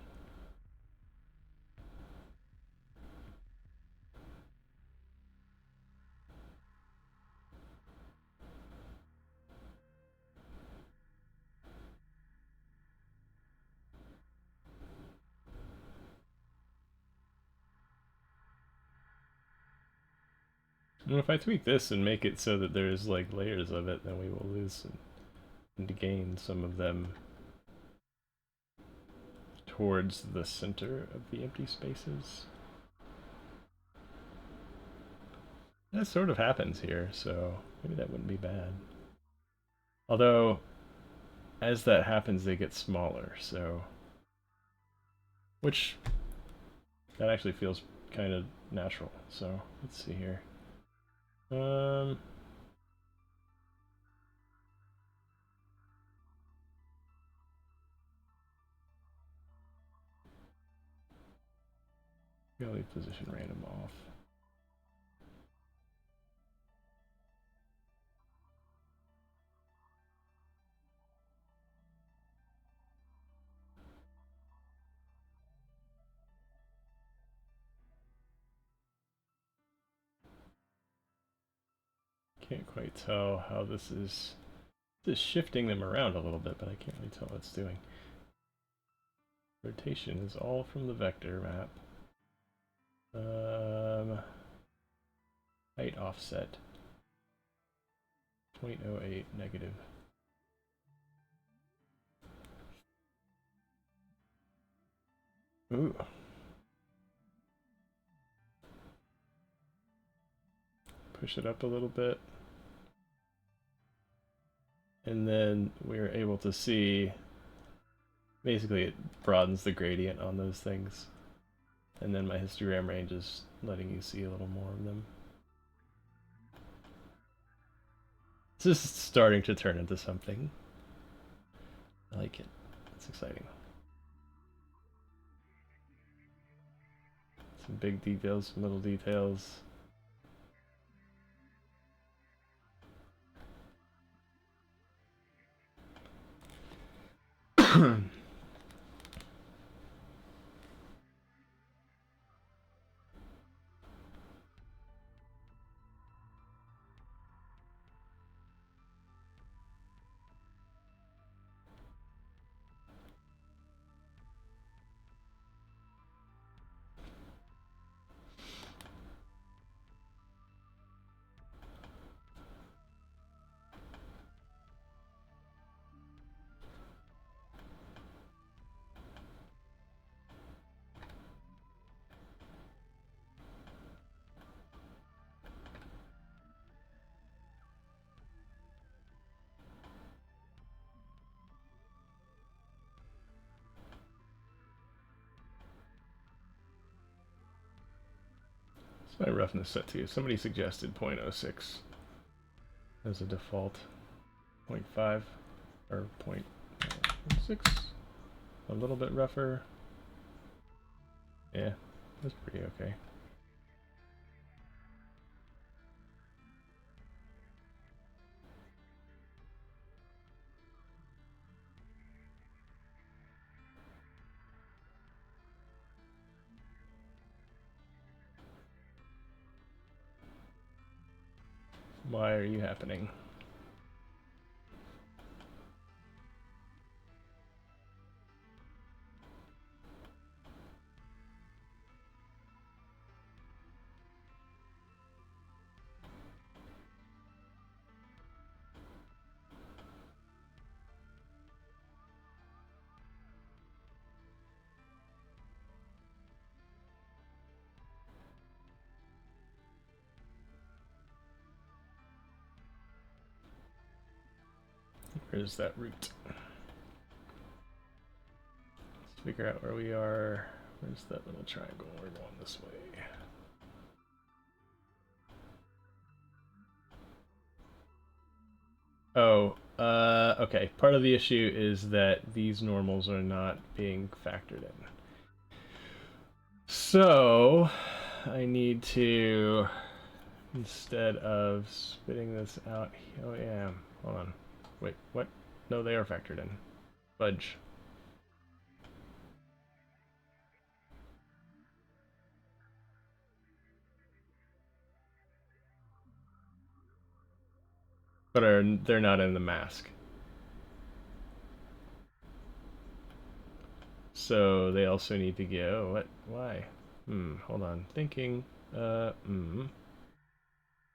And if I tweak this and make it so that there's like layers of it, then we will lose and gain some of them towards the center of the empty spaces. That sort of happens here, so maybe that wouldn't be bad. Although, as that happens, they get smaller, so... Which, that actually feels kind of natural, so let's see here. Gotta leave position random off. Can't quite tell how this is just shifting them around a little bit, but I can't really tell what it's doing. Rotation is all from the vector map. Height offset 0.08 negative. Ooh. Push it up a little bit. And then we're able to see, basically it broadens the gradient on those things. And then my histogram range is letting you see a little more of them. This is starting to turn into something. I like it. It's exciting. Some big details, some little details. My roughness set to. Somebody suggested 0.06 as a default. 0.5 or 0.6. A little bit rougher. Yeah, that's pretty okay. Why are you happening? Where's that route? Let's figure out where we are. Where's that little triangle? We're going this way. Oh, okay. Part of the issue is that these normals are not being factored in. So, I need to, instead of spitting this out, oh yeah, hold on. Wait, what? no, they are factored in. Fudge. But they're not in the mask. So they also need to get. Oh, what? Why? Hold on. Thinking. Hmm.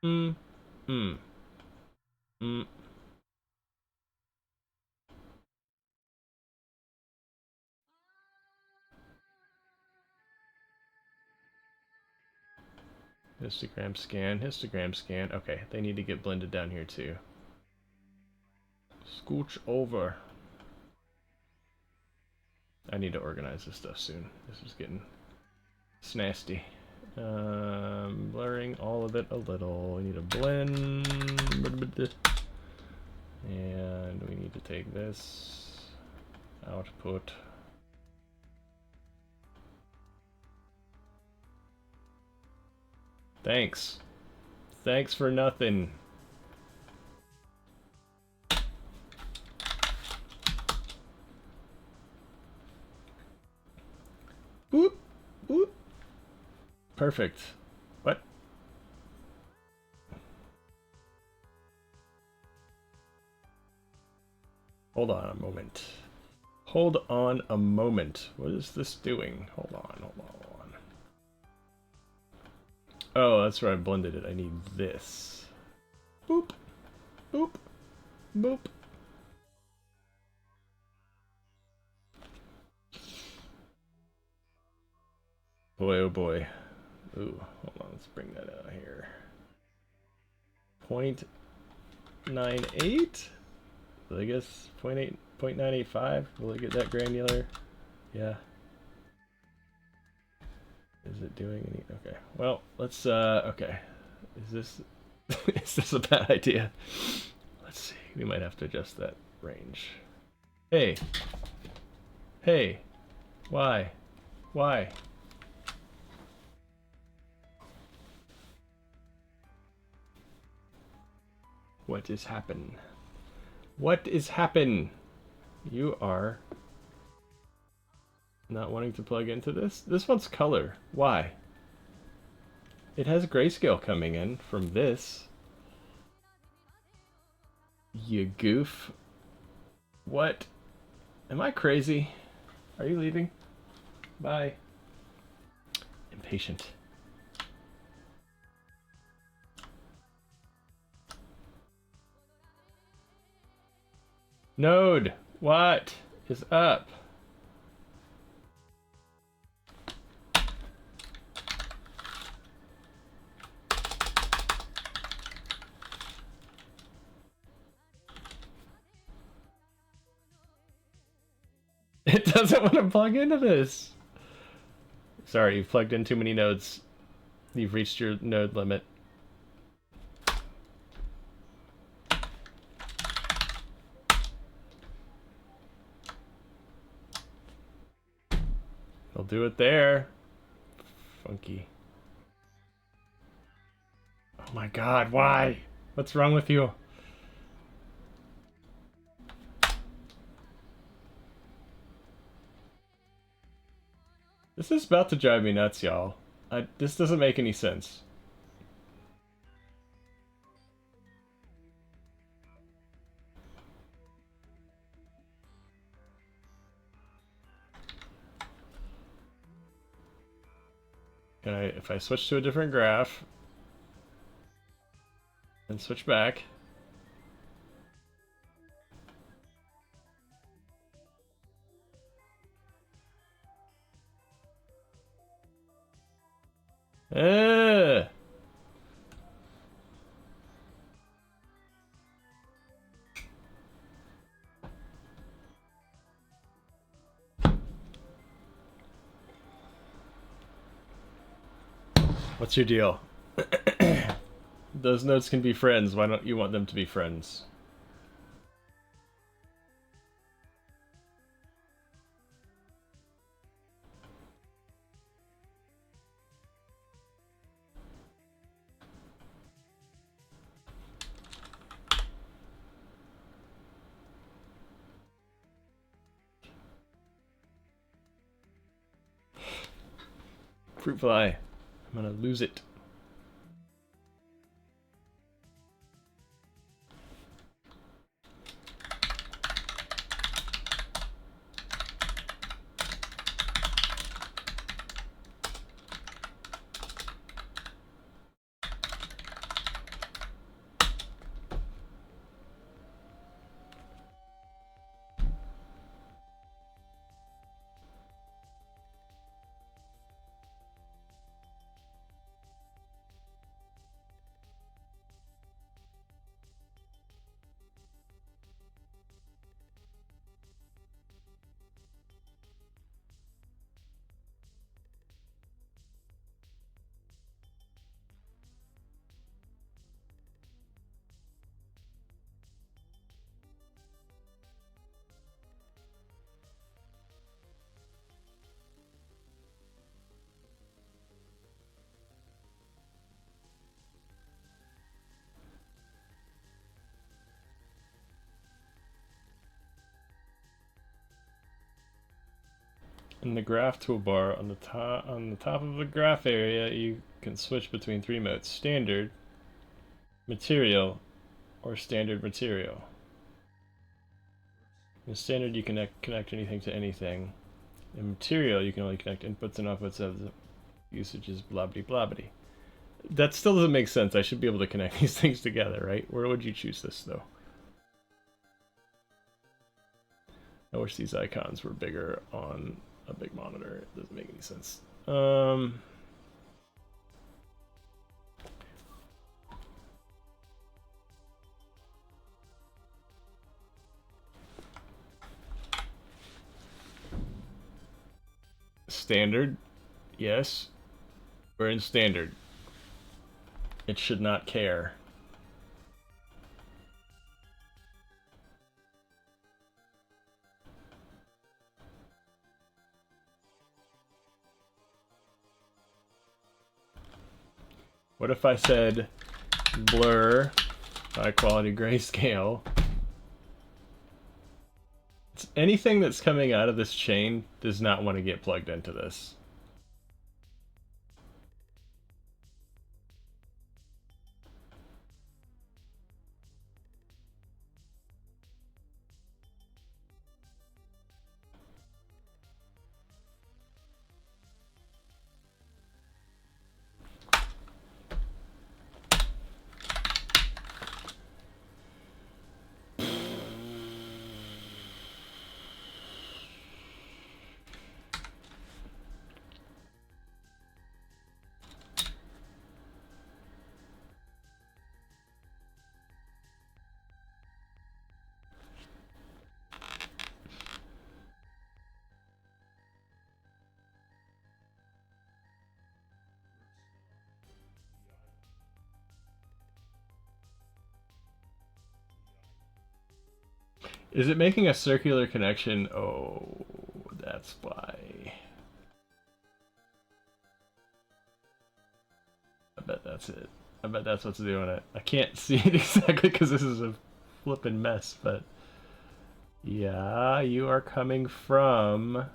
Hmm. Hmm. Hmm. Histogram scan. Histogram scan. Okay, they need to get blended down here too. Scooch over. I need to organize this stuff soon. This is getting nasty. Blurring all of it a little. We need a blend. And we need to take this output. Thanks. Thanks for nothing. Boop. Boop. Perfect. What? Hold on a moment. Hold on a moment. What is this doing? Hold on, hold on, hold on. Oh, that's where I blended it. I need this. Boop. Boop. Boop. Boy, oh boy. Ooh, hold on. Let's bring that out here. 0.98? I guess 0.985. Will it get that granular? Yeah. Is it doing any? Okay. Well, let's. Okay. Is this? Is this a bad idea? Let's see. We might have to adjust that range. Hey. Hey. Why? Why? What is happen? What is happen? You are not wanting to plug into this? This one's color. Why? It has grayscale coming in from this. You goof. What? Am I crazy? Are you leaving? Bye. Impatient. Node, what is up? It doesn't want to plug into this. Sorry, you've plugged in too many nodes. You've reached your node limit. I'll do it there. Funky. Oh my god, why? What's wrong with you? This is about to drive me nuts, y'all. This doesn't make any sense. If I switch to a different graph and switch back. Uh. What's your deal? Those nodes can be friends. Why don't you want them to be friends? fruit fly. I'm gonna lose it. In the graph toolbar on the top of the graph area, you can switch between 3 modes: standard, material, or standard material. In standard, you can connect anything to anything. In material, you can only connect inputs and outputs as usages blobbity blobbity. That still doesn't make sense. I should be able to connect these things together, right? Where would you choose this, though? I wish these icons were bigger on a big monitor. It doesn't make any sense. Standard, yes. We're in standard. It should not care. What if I said blur, high quality grayscale? Anything that's coming out of this chain does not want to get plugged into this. Is it making a circular connection? Oh, that's why. I bet that's it. I bet that's what's doing it. I can't see it exactly because this is a flippin' mess, but yeah, you are coming from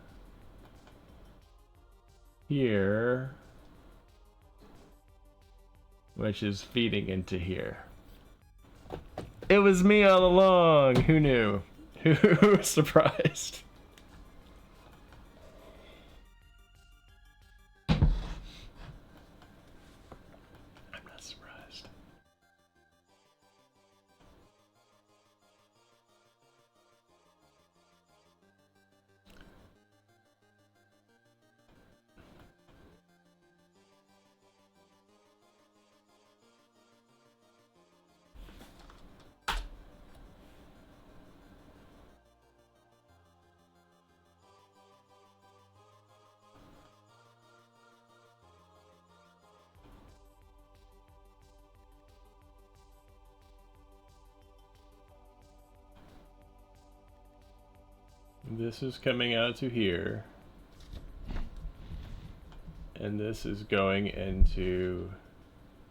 here, which is feeding into here. It was me all along. Who knew? Who was surprised? I'm not surprised. This is coming out to here. And this is going into...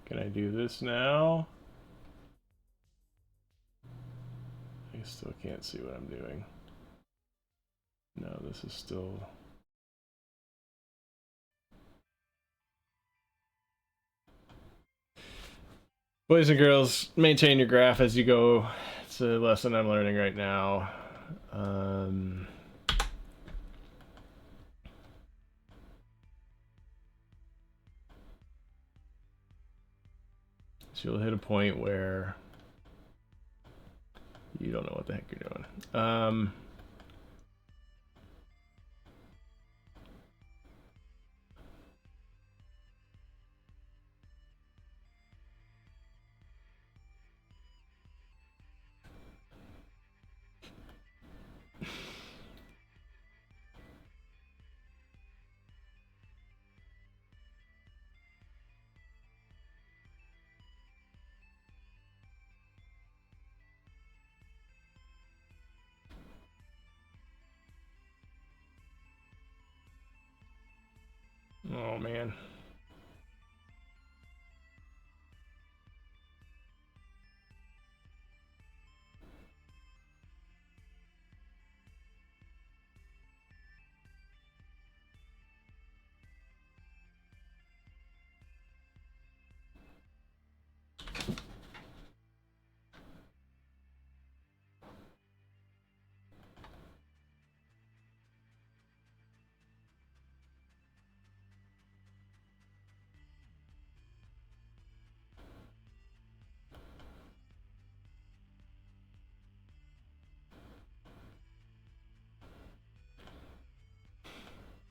Can I do this now? I still can't see what I'm doing. No, this is still... Boys and girls, maintain your graph as you go. It's a lesson I'm learning right now. So you'll hit a point where you don't know what the heck you're doing. Oh man.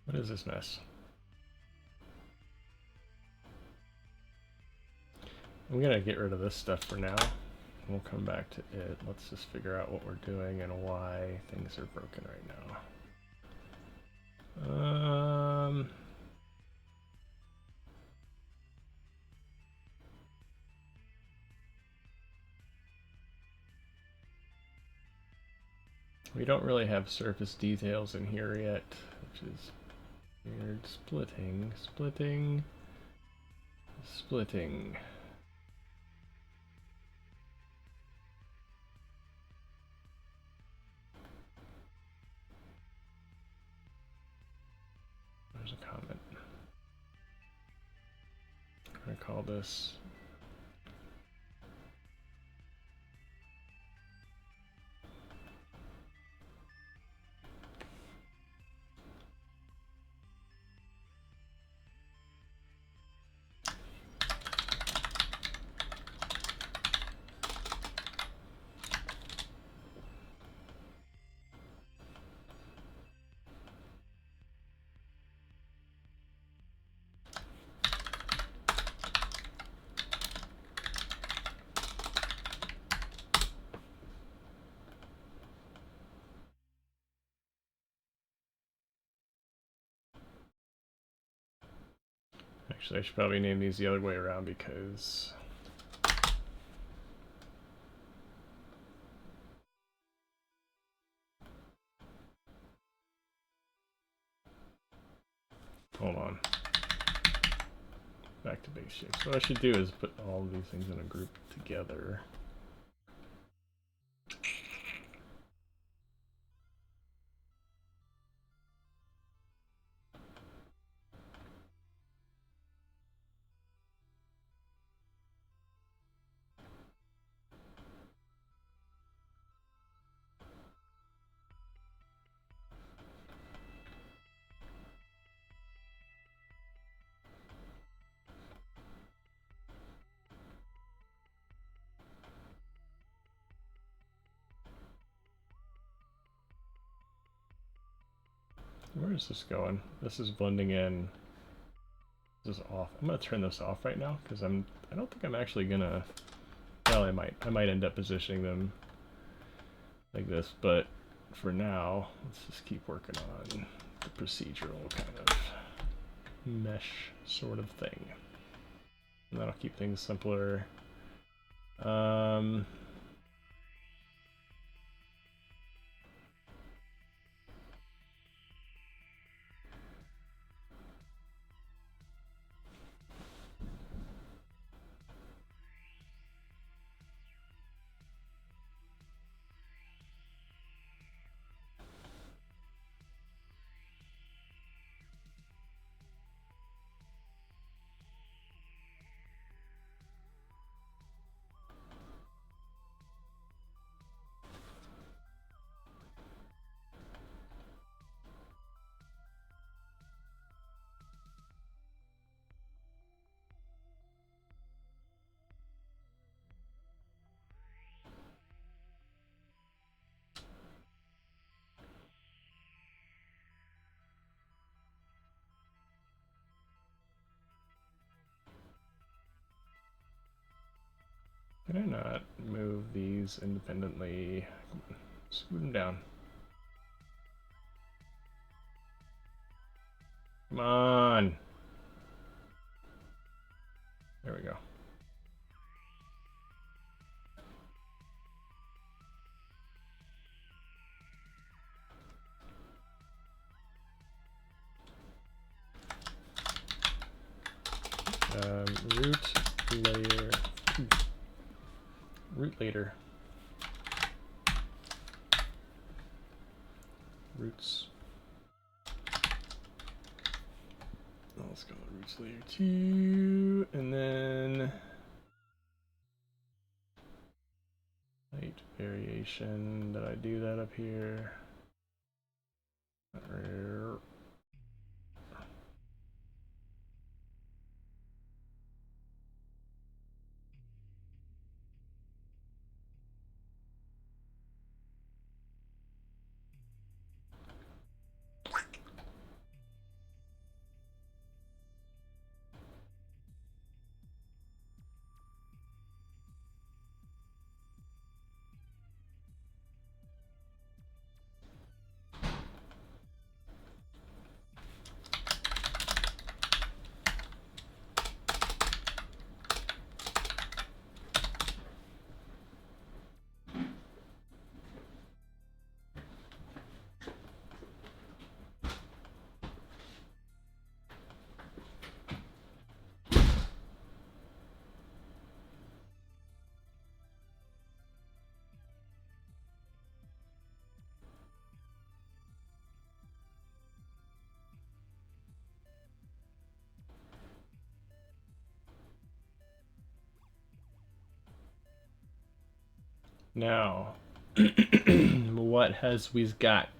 What is this mess? I'm gonna get rid of this stuff for now. We'll come back to it. Let's just figure out what we're doing and why things are broken right now. We don't really have surface details in here yet, which is weird. Splitting, splitting, splitting. There's a comment. I'm gonna call this actually, I should probably name these the other way around because hold on. Back to base shape. So what I should do is put all of these things in a group together. Where is this going? This is blending in. This is off. I'm gonna turn this off right now because I don't think I'm actually gonna. Well, I might end up positioning them like this, but for now, let's just keep working on the procedural kind of mesh sort of thing. And that'll keep things simpler. Can I not move these independently? Come on, scoot them down. Come on. There we go. Root layer. Root later. Roots. Let's go roots layer 2, and then height variation. Did I do that up here? Now, what has we got?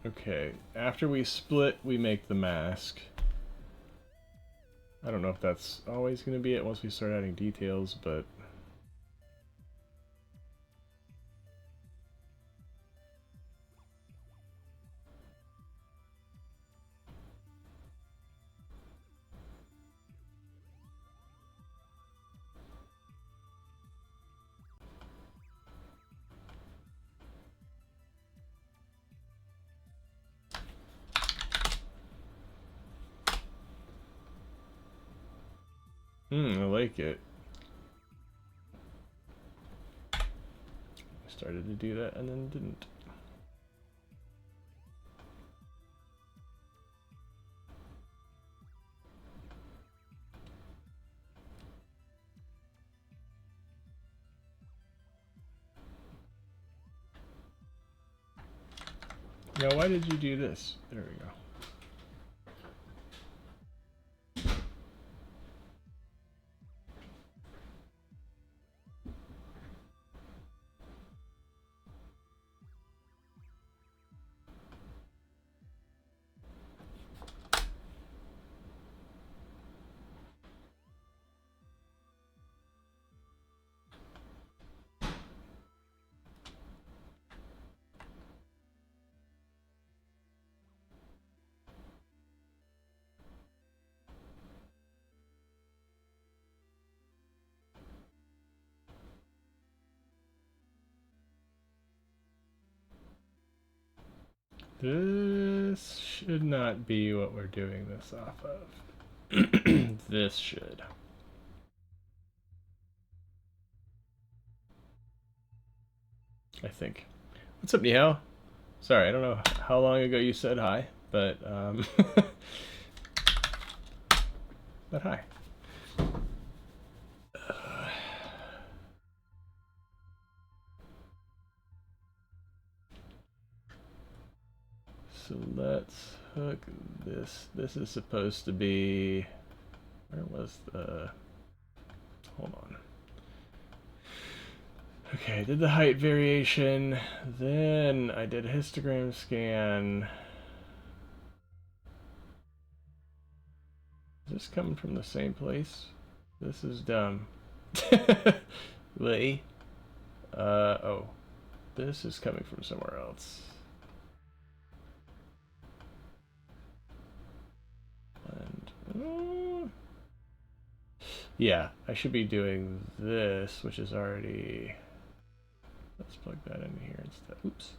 Okay, after we split, we make the mask. I don't know if that's always going to be it once we start adding details, but... I like it. I started to do that and then didn't. Now, why did you do this? There we go. This should not be what we're doing this off of. This should. I think. What's up, Nihao? Sorry, I don't know how long ago you said hi, but but hi. So let's hook this. This is supposed to be... Where was the... Hold on. Okay, I did the height variation. Then I did a histogram scan. Is this coming from the same place? This is dumb. Lay. Oh. This is coming from somewhere else. And yeah, I should be doing this, which is already. Let's plug that in here instead. Oops.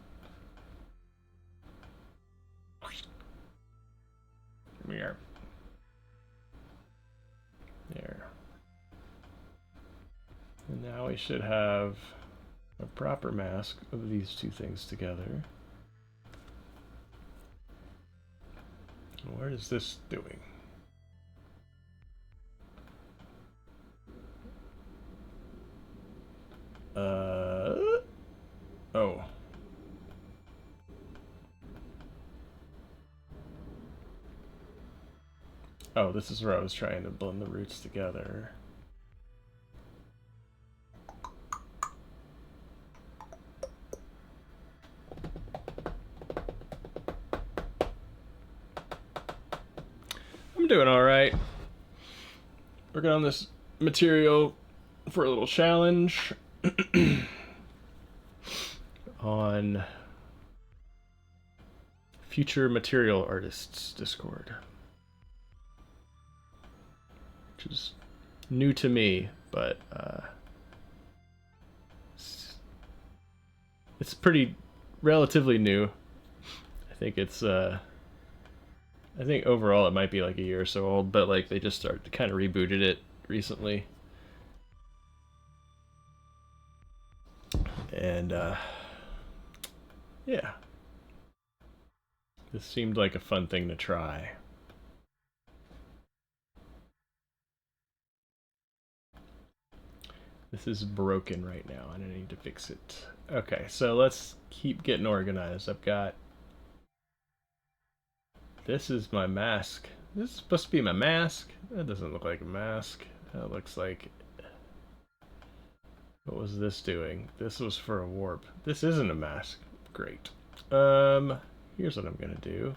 Here we are. There. And now we should have a proper mask of these two things together. What is this doing? Oh. Oh, this is where I was trying to blend the roots together. I'm doing all right. Working on this material for a little challenge on Future Material Artists Discord, which is new to me, but it's pretty relatively new. I think it's I think overall it might be like a year or so old, but like they just started kind of rebooted it recently. And yeah. This seemed like a fun thing to try. This is broken right now and I need to fix it. Okay, so let's keep getting organized. I've got... This is my mask. This is supposed to be my mask? That doesn't look like a mask. That looks like... What was this doing? This was for a warp. This isn't a mask. Great. Here's what I'm gonna do.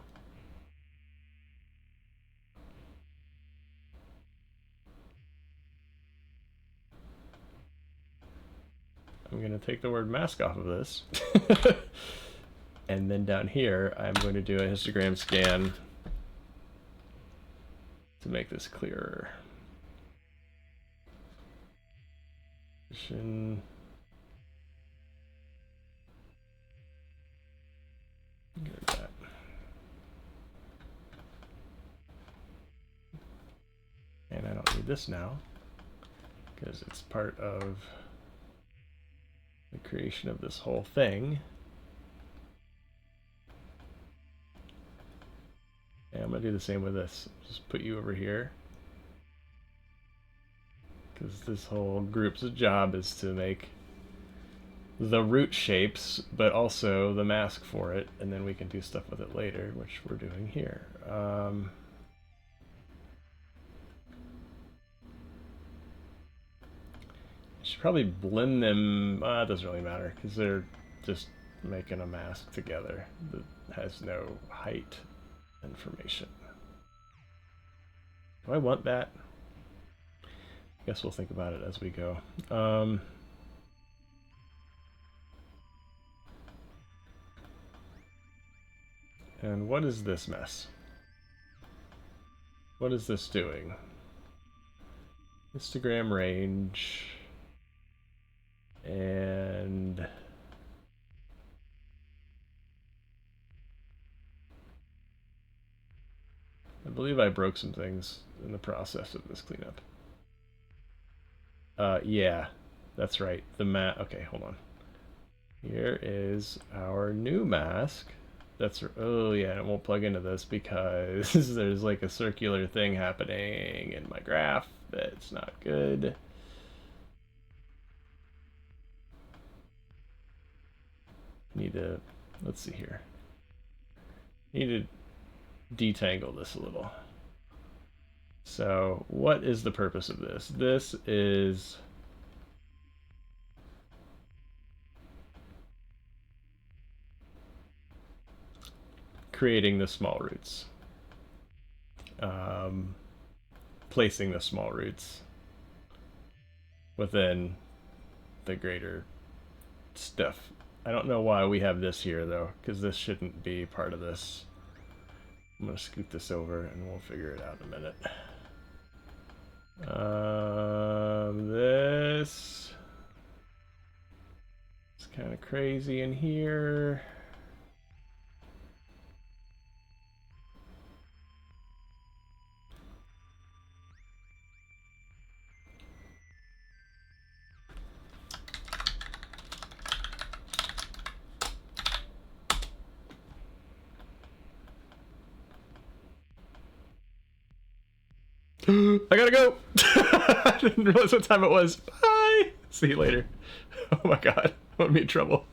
I'm gonna take the word mask off of this. And then down here, I'm going to do a histogram scan to make this clearer. Position. Get rid of that. And I don't need this now because it's part of the creation of this whole thing. And I'm going to do the same with this. Just put you over here. Because this whole group's job is to make the root shapes, but also the mask for it, and then we can do stuff with it later, which we're doing here. I should probably blend them. It doesn't really matter, because they're just making a mask together that has no height information. Do I want that? I guess we'll think about it as we go. And what is this mess? What is this doing? Histogram range. And I believe I broke some things in the process of this cleanup. Yeah, that's right. Okay, hold on. Here is our new mask. That's, oh yeah, it won't plug into this because there's like a circular thing happening in my graph that's not good. Need to, let's see here. Need to detangle this a little. So what is the purpose of this? This is creating the small roots. Placing the small roots within the greater stuff. I don't know why we have this here though, because this shouldn't be part of this. I'm gonna scoot this over and we'll figure it out in a minute. This is kind of crazy in here. I gotta go. I didn't realize what time it was. Bye. See you later. Oh my god, I'm gonna be in trouble.